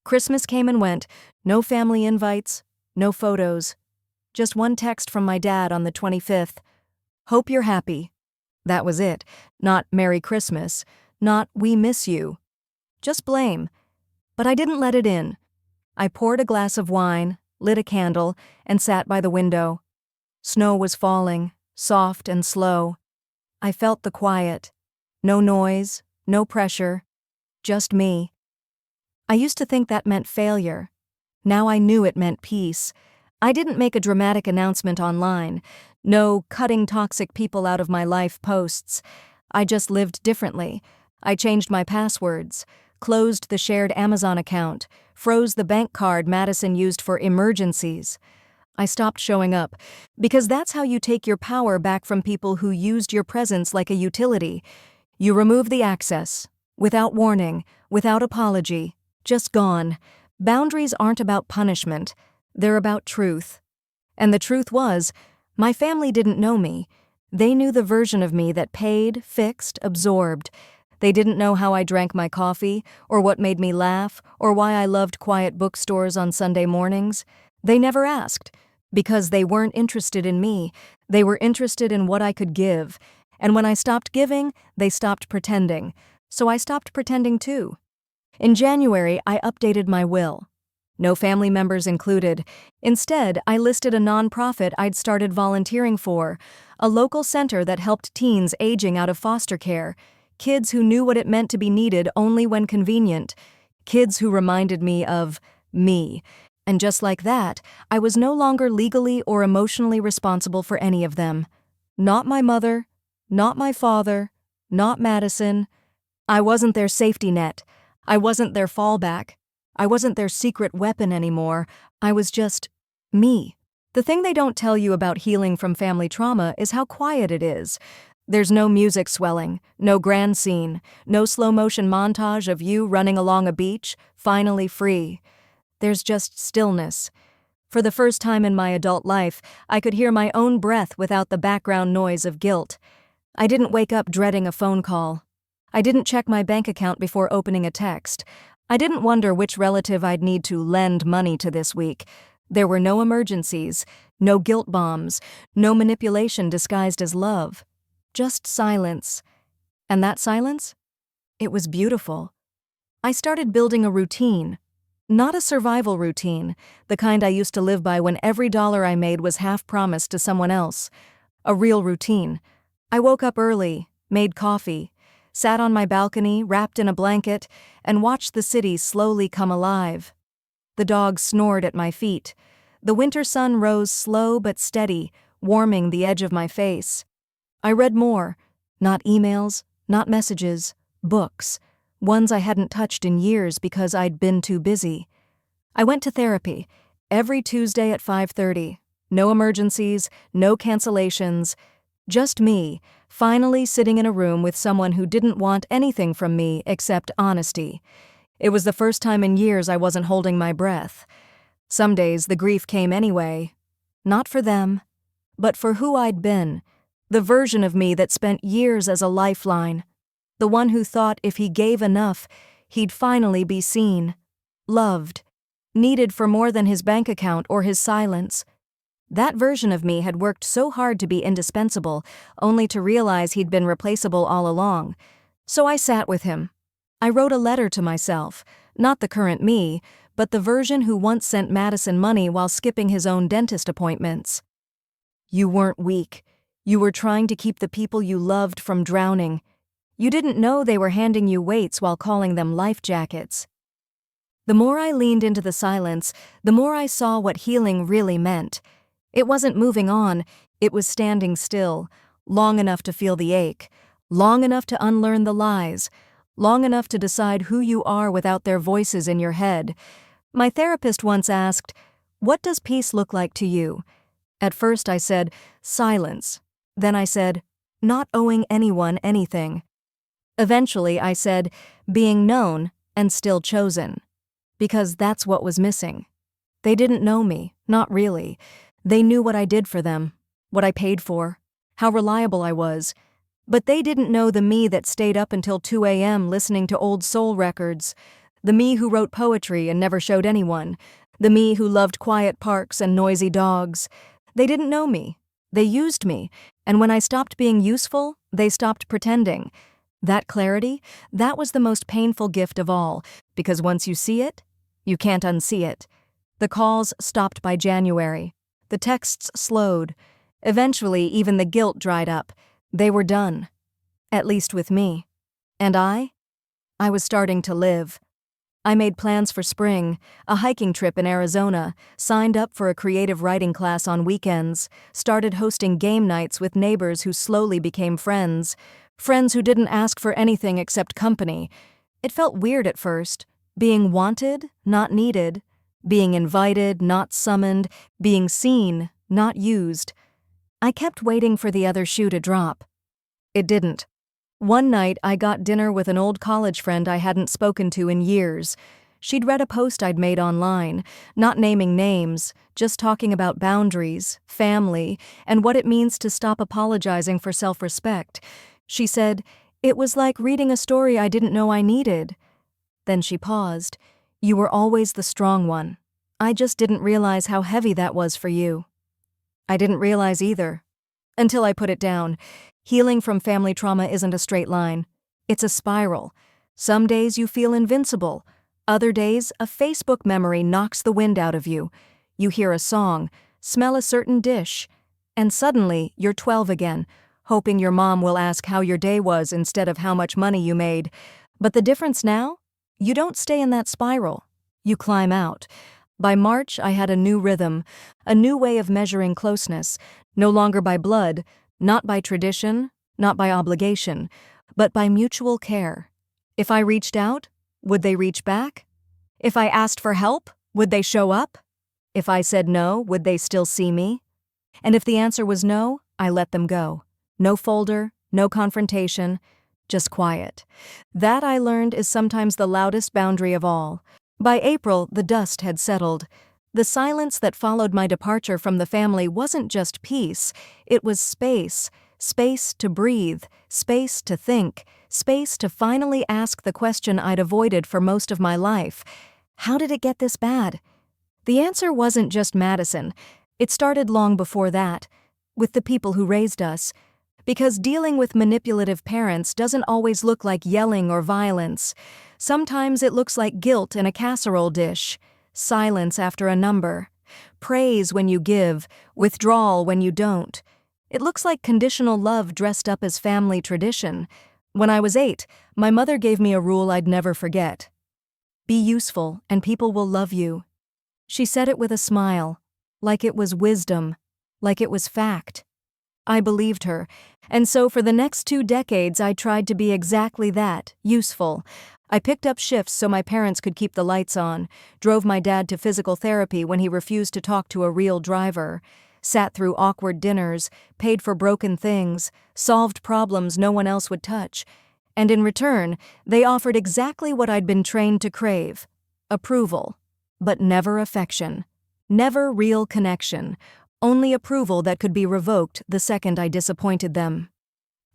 Speaker 1: Christmas came and went. No family invites, no photos. Just one text from my dad on the 25th. Hope you're happy. That was it. Not Merry Christmas. Not we miss you. Just blame. But I didn't let it in. I poured a glass of wine, lit a candle, and sat by the window. Snow was falling, soft and slow. I felt the quiet. No noise, no pressure. Just me. I used to think that meant failure. Now I knew it meant peace. I didn't make a dramatic announcement online. No cutting toxic people out of my life posts. I just lived differently. I changed my passwords, closed the shared Amazon account, froze the bank card Madison used for emergencies. I stopped showing up, because that's how you take your power back from people who used your presence like a utility. You remove the access, without warning, without apology, just gone. Boundaries aren't about punishment, they're about truth. And the truth was, my family didn't know me. They knew the version of me that paid, fixed, absorbed. They didn't know how I drank my coffee, or what made me laugh, or why I loved quiet bookstores on Sunday mornings. They never asked, because they weren't interested in me. They were interested in what I could give. And when I stopped giving, they stopped pretending. So I stopped pretending too. In January, I updated my will. No family members included. Instead, I listed a nonprofit I'd started volunteering for, a local center that helped teens aging out of foster care, kids who knew what it meant to be needed only when convenient, kids who reminded me of me. And just like that, I was no longer legally or emotionally responsible for any of them. Not my mother, not my father, not Madison. I wasn't their safety net. I wasn't their fallback. I wasn't their secret weapon anymore. I was just me. The thing they don't tell you about healing from family trauma is how quiet it is. There's no music swelling, no grand scene, no slow-motion montage of you running along a beach, finally free. There's just stillness. For the first time in my adult life, I could hear my own breath without the background noise of guilt. I didn't wake up dreading a phone call. I didn't check my bank account before opening a text. I didn't wonder which relative I'd need to lend money to this week. There were no emergencies, no guilt bombs, no manipulation disguised as love. Just silence. And that silence? It was beautiful. I started building a routine. Not a survival routine, the kind I used to live by when every dollar I made was half promised to someone else. A real routine. I woke up early, made coffee, sat on my balcony, wrapped in a blanket, and watched the city slowly come alive. The dogs snored at my feet. The winter sun rose slow but steady, warming the edge of my face. I read more. Not emails, not messages, books. Ones I hadn't touched in years because I'd been too busy. I went to therapy, every Tuesday at 5:30. No emergencies, no cancellations. Just me, finally sitting in a room with someone who didn't want anything from me except honesty. It was the first time in years I wasn't holding my breath. Some days the grief came anyway. Not for them, but for who I'd been. The version of me that spent years as a lifeline. The one who thought if he gave enough, he'd finally be seen. Loved. Needed for more than his bank account or his silence. That version of me had worked so hard to be indispensable, only to realize he'd been replaceable all along. So I sat with him. I wrote a letter to myself, not the current me, but the version who once sent Madison money while skipping his own dentist appointments. You weren't weak. You were trying to keep the people you loved from drowning. You didn't know they were handing you weights while calling them life jackets. The more I leaned into the silence, the more I saw what healing really meant. It wasn't moving on, it was standing still, long enough to feel the ache, long enough to unlearn the lies, long enough to decide who you are without their voices in your head. My therapist once asked, "What does peace look like to you?" At first I said, "Silence." Then I said, "Not owing anyone anything." Eventually I said, "Being known and still chosen." Because that's what was missing. They didn't know me, not really. They knew what I did for them, what I paid for, how reliable I was. But they didn't know the me that stayed up until 2 a.m. listening to old soul records, the me who wrote poetry and never showed anyone, the me who loved quiet parks and noisy dogs. They didn't know me. They used me, and when I stopped being useful, they stopped pretending. That clarity, that was the most painful gift of all, because once you see it, you can't unsee it. The calls stopped by January. The texts slowed. Eventually, even the guilt dried up. They were done. At least with me. And I was starting to live. I made plans for spring, a hiking trip in Arizona, signed up for a creative writing class on weekends, started hosting game nights with neighbors who slowly became friends who didn't ask for anything except company. It felt weird at first, being wanted, not needed, being invited, not summoned, being seen, not used. I kept waiting for the other shoe to drop. It didn't. One night, I got dinner with an old college friend I hadn't spoken to in years. She'd read a post I'd made online, not naming names, just talking about boundaries, family, and what it means to stop apologizing for self-respect. She said, "It was like reading a story I didn't know I needed." Then she paused. "You were always the strong one. I just didn't realize how heavy that was for you." I didn't realize either. Until I put it down. Healing from family trauma isn't a straight line. It's a spiral. Some days you feel invincible. Other days, a Facebook memory knocks the wind out of you. You hear a song, smell a certain dish, and suddenly you're 12 again, hoping your mom will ask how your day was instead of how much money you made. But the difference now? You don't stay in that spiral. You climb out. By March, I had a new rhythm, a new way of measuring closeness, no longer by blood, not by tradition, not by obligation, but by mutual care. If I reached out, would they reach back? If I asked for help, would they show up? If I said no, would they still see me? And if the answer was no, I let them go. No folder, no confrontation, just quiet. That, I learned, is sometimes the loudest boundary of all. By April, the dust had settled. The silence that followed my departure from the family wasn't just peace, it was space. Space to breathe, space to think, space to finally ask the question I'd avoided for most of my life. How did it get this bad? The answer wasn't just Madison. It started long before that, with the people who raised us. Because dealing with manipulative parents doesn't always look like yelling or violence. Sometimes it looks like guilt in a casserole dish, silence after a number, praise when you give, withdrawal when you don't. It looks like conditional love dressed up as family tradition. When I was 8, my mother gave me a rule I'd never forget. Be useful and people will love you. She said it with a smile, like it was wisdom, like it was fact. I believed her, and so for the next 2 decades I tried to be exactly that, useful. I picked up shifts so my parents could keep the lights on, drove my dad to physical therapy when he refused to talk to a real driver, sat through awkward dinners, paid for broken things, solved problems no one else would touch, and in return, they offered exactly what I'd been trained to crave: approval, but never affection, never real connection. Only approval that could be revoked the second I disappointed them.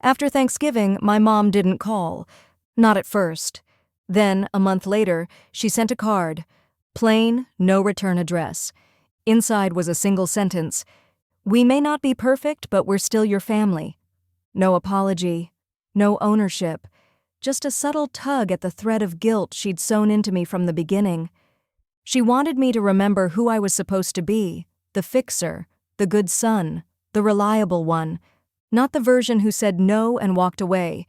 Speaker 1: After Thanksgiving, my mom didn't call. Not at first. Then, a month later, she sent a card. Plain, no return address. Inside was a single sentence. "We may not be perfect, but we're still your family." No apology. No ownership. Just a subtle tug at the thread of guilt she'd sewn into me from the beginning. She wanted me to remember who I was supposed to be, the fixer, the good son, the reliable one, not the version who said no and walked away.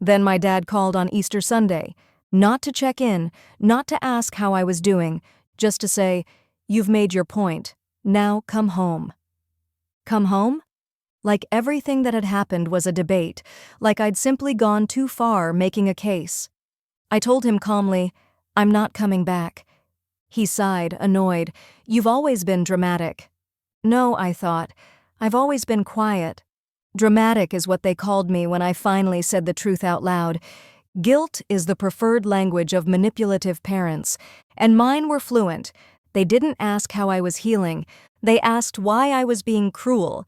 Speaker 1: Then my dad called on Easter Sunday, not to check in, not to ask how I was doing, just to say, "You've made your point. Now come home." Come home? Like everything that had happened was a debate, like I'd simply gone too far making a case. I told him calmly, "I'm not coming back." He sighed, annoyed. "You've always been dramatic." "No," I thought. "I've always been quiet." Dramatic is what they called me when I finally said the truth out loud. Guilt is the preferred language of manipulative parents, and mine were fluent. They didn't ask how I was healing. They asked why I was being cruel.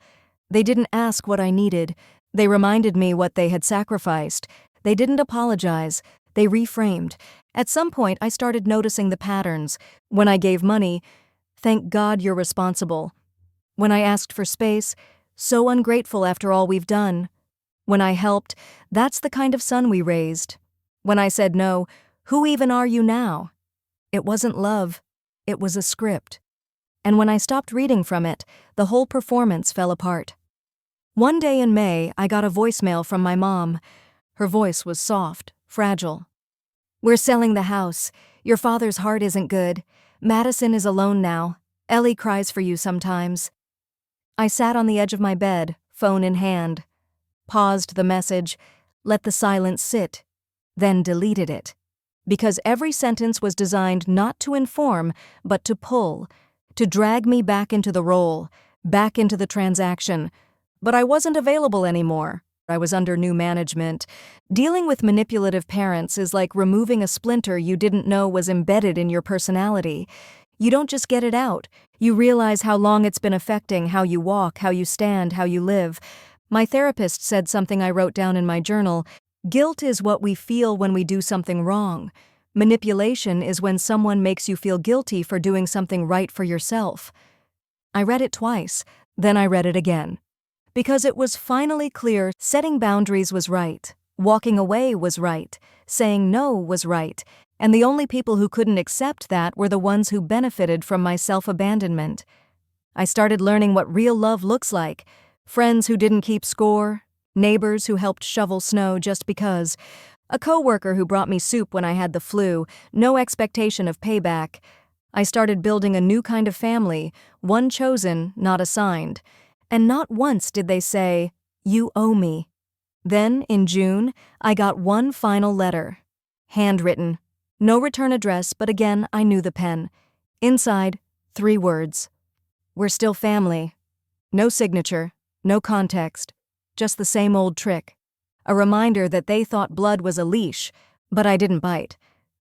Speaker 1: They didn't ask what I needed. They reminded me what they had sacrificed. They didn't apologize. They reframed. At some point, I started noticing the patterns. When I gave money, "Thank God you're responsible." When I asked for space, "So ungrateful after all we've done." When I helped, "That's the kind of son we raised." When I said no, "Who even are you now?" It wasn't love. It was a script. And when I stopped reading from it, the whole performance fell apart. One day in May, I got a voicemail from my mom. Her voice was soft, fragile. "We're selling the house. Your father's heart isn't good. Madison is alone now. Ellie cries for you sometimes." I sat on the edge of my bed, phone in hand. Paused the message, let the silence sit, then deleted it. Because every sentence was designed not to inform, but to pull, to drag me back into the role, back into the transaction. But I wasn't available anymore. I was under new management. Dealing with manipulative parents is like removing a splinter you didn't know was embedded in your personality. You don't just get it out. You realize how long it's been affecting how you walk, how you stand, how you live. My therapist said something I wrote down in my journal. Guilt is what we feel when we do something wrong. Manipulation is when someone makes you feel guilty for doing something right for yourself. I read it twice, then I read it again. Because it was finally clear setting boundaries was right, walking away was right, saying no was right, and the only people who couldn't accept that were the ones who benefited from my self-abandonment. I started learning what real love looks like. Friends who didn't keep score, neighbors who helped shovel snow just because, a coworker who brought me soup when I had the flu, no expectation of payback. I started building a new kind of family, one chosen, not assigned. And not once did they say, "You owe me." Then, in June, I got one final letter. Handwritten. No return address, but again, I knew the pen. Inside, 3 words. "We're still family." No signature, no context, just the same old trick. A reminder that they thought blood was a leash, but I didn't bite.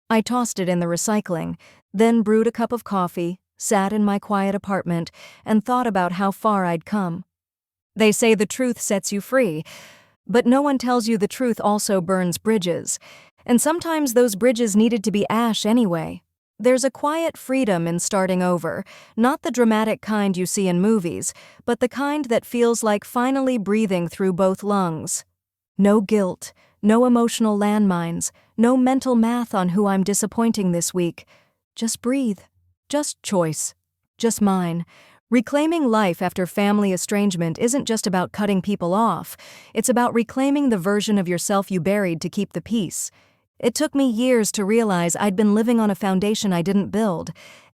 Speaker 1: I tossed it in the recycling, then brewed a cup of coffee, sat in my quiet apartment, and thought about how far I'd come. They say the truth sets you free, but no one tells you the truth also burns bridges, and sometimes those bridges needed to be ash anyway. There's a quiet freedom in starting over, not the dramatic kind you see in movies, but the kind that feels like finally breathing through both lungs. No guilt, no emotional landmines, no mental math on who I'm disappointing this week. Just breathe. Just choice. Just mine. Reclaiming life after family estrangement isn't just about cutting people off. It's about reclaiming the version of yourself you buried to keep the peace. It took me years to realize I'd been living on a foundation I didn't build.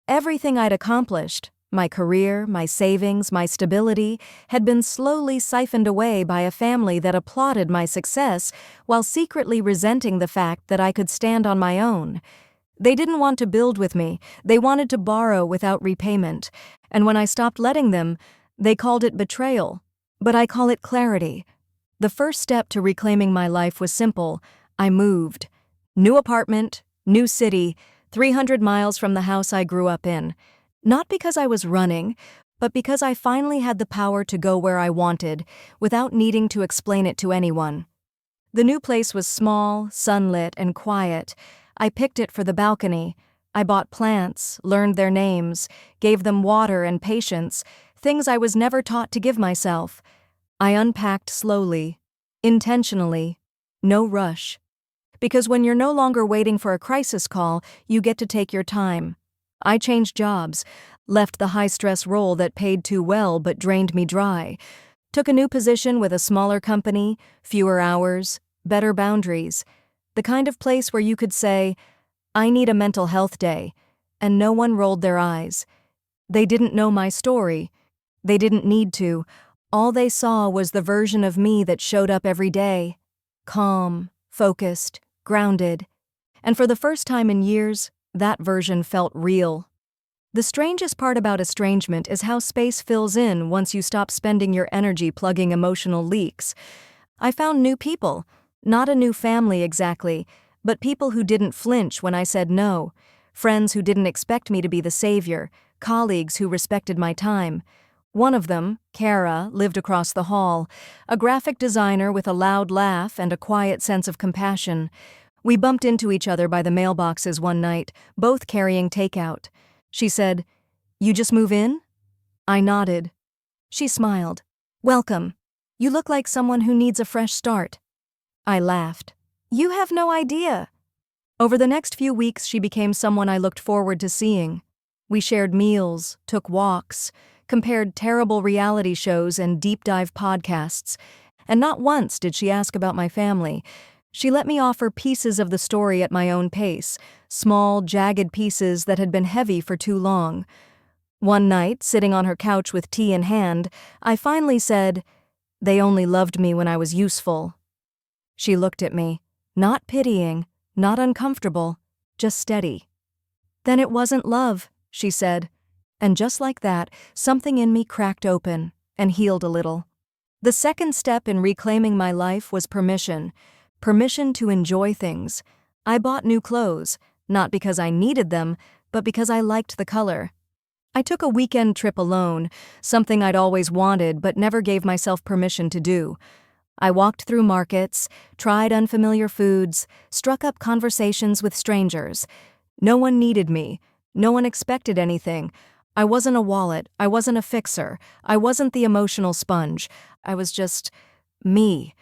Speaker 1: Everything I'd accomplished, my career, my savings, my stability, had been slowly siphoned away by a family that applauded my success while secretly resenting the fact that I could stand on my own. They didn't want to build with me. They wanted to borrow without repayment. And when I stopped letting them, they called it betrayal. But I call it clarity. The first step to reclaiming my life was simple. I moved. New apartment, new city, 300 miles from the house I grew up in. Not because I was running, but because I finally had the power to go where I wanted, without needing to explain it to anyone. The new place was small, sunlit, and quiet. I picked it for the balcony. I bought plants, learned their names, gave them water and patience, things I was never taught to give myself. I unpacked slowly, intentionally, no rush. Because when you're no longer waiting for a crisis call, you get to take your time. I changed jobs, left the high-stress role that paid too well but drained me dry, took a new position with a smaller company, fewer hours, better boundaries, the kind of place where you could say, "I need a mental health day," and no one rolled their eyes. They didn't know my story. They didn't need to. All they saw was the version of me that showed up every day, calm, focused, grounded. And for the first time in years, that version felt real. The strangest part about estrangement is how space fills in once you stop spending your energy plugging emotional leaks. I found new people, not a new family exactly, but people who didn't flinch when I said no, friends who didn't expect me to be the savior, colleagues who respected my time. One of them, Kara, lived across the hall, a graphic designer with a loud laugh and a quiet sense of compassion. We bumped into each other by the mailboxes one night, both carrying takeout. She said, "You just move in?" I nodded. She smiled. "Welcome. You look like someone who needs a fresh start." I laughed. "You have no idea." Over the next few weeks, she became someone I looked forward to seeing. We shared meals, took walks, compared terrible reality shows and deep-dive podcasts, and not once did she ask about my family. She let me offer pieces of the story at my own pace, small, jagged pieces that had been heavy for too long. One night, sitting on her couch with tea in hand, I finally said, "They only loved me when I was useful." She looked at me, not pitying, not uncomfortable, just steady. "Then it wasn't love," she said. And just like that, something in me cracked open and healed a little. The second step in reclaiming my life was permission. Permission to enjoy things. I bought new clothes, not because I needed them, but because I liked the color. I took a weekend trip alone, something I'd always wanted but never gave myself permission to do. I walked through markets, tried unfamiliar foods, struck up conversations with strangers. No one needed me. No one expected anything. I wasn't a wallet. I wasn't a fixer. I wasn't the emotional sponge. I was just me.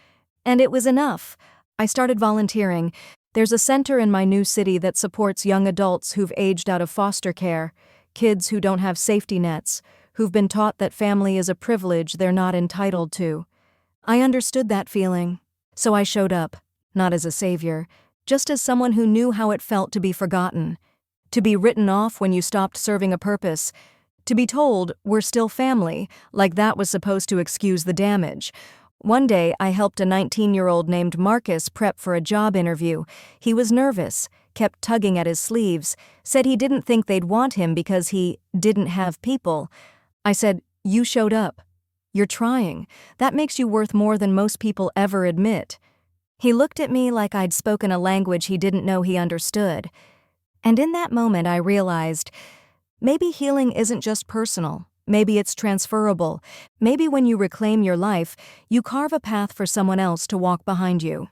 Speaker 1: And it was enough. I started volunteering. There's a center in my new city that supports young adults who've aged out of foster care, kids who don't have safety nets, who've been taught that family is a privilege they're not entitled to. I understood that feeling, so I showed up, not as a savior, just as someone who knew how it felt to be forgotten, to be written off when you stopped serving a purpose, to be told, "We're still family," like that was supposed to excuse the damage. One day, I helped a 19-year-old named Marcus prep for a job interview. He was nervous, kept tugging at his sleeves, said he didn't think they'd want him because he didn't have people. I said, "You showed up. You're trying. That makes you worth more than most people ever admit." He looked at me like I'd spoken a language he didn't know he understood. And in that moment, I realized, maybe healing isn't just personal. Maybe it's transferable. Maybe when you reclaim your life, you carve a path for someone else to walk behind you.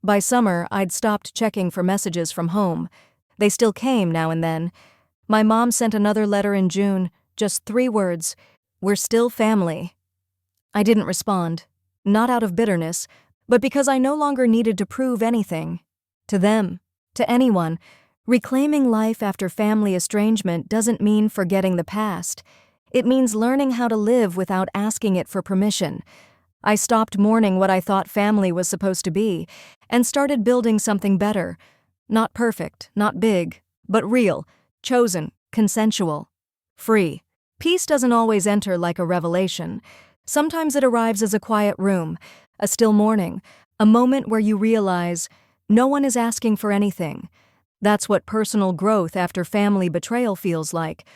Speaker 1: By summer, I'd stopped checking for messages from home. They still came now and then. My mom sent another letter in June, just 3 words, "We're still family." I didn't respond, not out of bitterness, but because I no longer needed to prove anything. To them, to anyone, reclaiming life after family estrangement doesn't mean forgetting the past. It means learning how to live without asking it for permission. I stopped mourning what I thought family was supposed to be, and started building something better. Not perfect, not big, but real, chosen, consensual, free. Peace doesn't always enter like a revelation. Sometimes it arrives as a quiet room, a still morning, a moment where you realize no one is asking for anything. That's what personal growth after family betrayal feels like.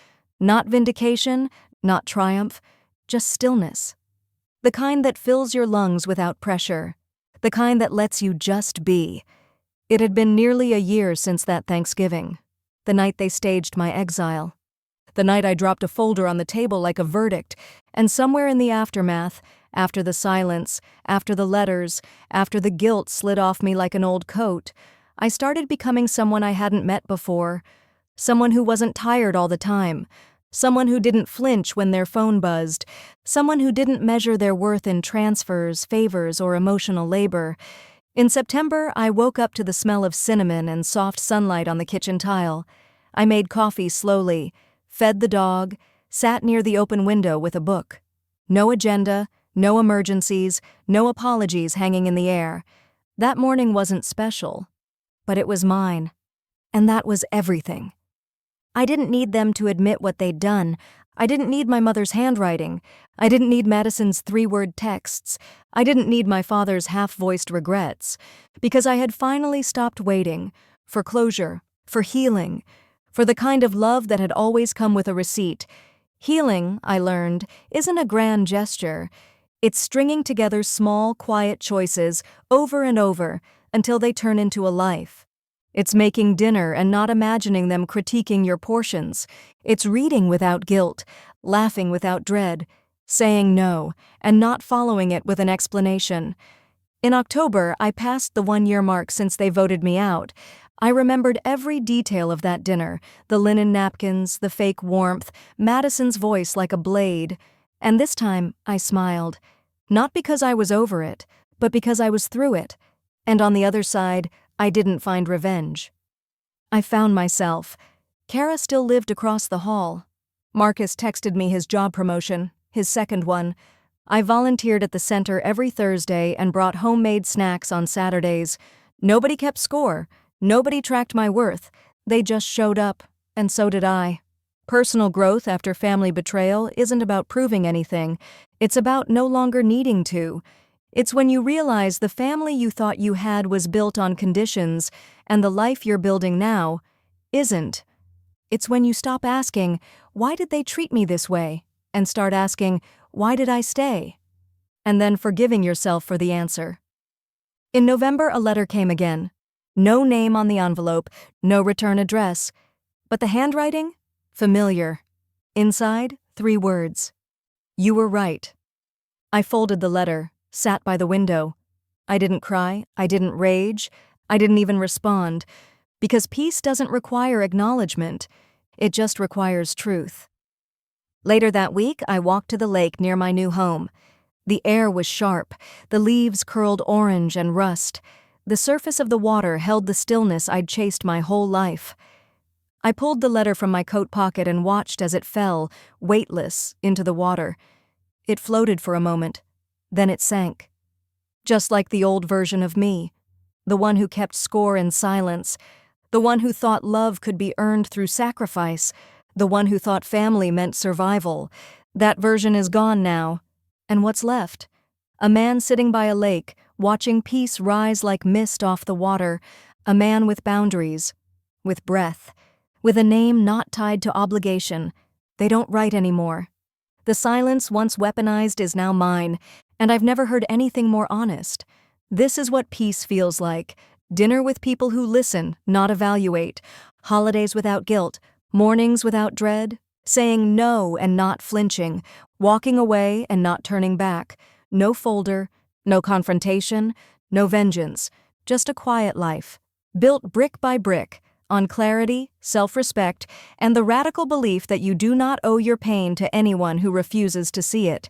Speaker 1: Not vindication, not triumph, just stillness. The kind that fills your lungs without pressure. The kind that lets you just be. It had been nearly a year since that Thanksgiving, the night they staged my exile. The night I dropped a folder on the table like a verdict, and somewhere in the aftermath, after the silence, after the letters, after the guilt slid off me like an old coat, I started becoming someone I hadn't met before. Someone who wasn't tired all the time. Someone who didn't flinch when their phone buzzed. Someone who didn't measure their worth in transfers, favors, or emotional labor. In September, I woke up to the smell of cinnamon and soft sunlight on the kitchen tile. I made coffee slowly, fed the dog, sat near the open window with a book. No agenda, no emergencies, no apologies hanging in the air. That morning wasn't special, but it was mine. And that was everything. I didn't need them to admit what they'd done. I didn't need my mother's handwriting. I didn't need Madison's 3-word texts. I didn't need my father's half-voiced regrets. Because I had finally stopped waiting for closure, for healing, for the kind of love that had always come with a receipt. Healing, I learned, isn't a grand gesture. It's stringing together small, quiet choices over and over until they turn into a life. It's making dinner and not imagining them critiquing your portions. It's reading without guilt, laughing without dread, saying no, and not following it with an explanation. In October, I passed the 1-year mark since they voted me out. I remembered every detail of that dinner, the linen napkins, the fake warmth, Madison's voice like a blade. And this time, I smiled. Not because I was over it, but because I was through it. And on the other side, I didn't find revenge. I found myself. Kara still lived across the hall. Marcus texted me his job promotion, his second one. I volunteered at the center every Thursday and brought homemade snacks on Saturdays. Nobody kept score. Nobody tracked my worth. They just showed up, and so did I. Personal growth after family betrayal isn't about proving anything. It's about no longer needing to. It's when you realize the family you thought you had was built on conditions, and the life you're building now isn't. It's when you stop asking, why did they treat me this way? And start asking, why did I stay? And then forgiving yourself for the answer. In November, a letter came again. No name on the envelope, no return address. But the handwriting? Familiar. Inside, 3 words. You were right. I folded the letter, sat by the window. I didn't cry, I didn't rage, I didn't even respond. Because peace doesn't require acknowledgement, it just requires truth. Later that week, I walked to the lake near my new home. The air was sharp, the leaves curled orange and rust. The surface of the water held the stillness I'd chased my whole life. I pulled the letter from my coat pocket and watched as it fell, weightless, into the water. It floated for a moment, then it sank. Just like the old version of me, the one who kept score in silence, the one who thought love could be earned through sacrifice, the one who thought family meant survival. That version is gone now. And what's left? A man sitting by a lake, watching peace rise like mist off the water, a man with boundaries, with breath, with a name not tied to obligation. They don't write anymore. The silence once weaponized is now mine, and I've never heard anything more honest. This is what peace feels like. Dinner with people who listen, not evaluate. Holidays without guilt. Mornings without dread. Saying no and not flinching. Walking away and not turning back. No folder, no confrontation, no vengeance. Just a quiet life. Built brick by brick, on clarity, self-respect, and the radical belief that you do not owe your pain to anyone who refuses to see it.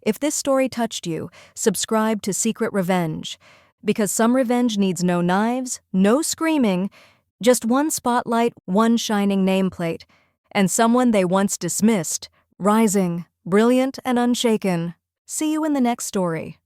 Speaker 1: If this story touched you, subscribe to Secret Revenge. Because some revenge needs no knives, no screaming, just one spotlight, one shining nameplate, and someone they once dismissed, rising, brilliant and unshaken. See you in the next story.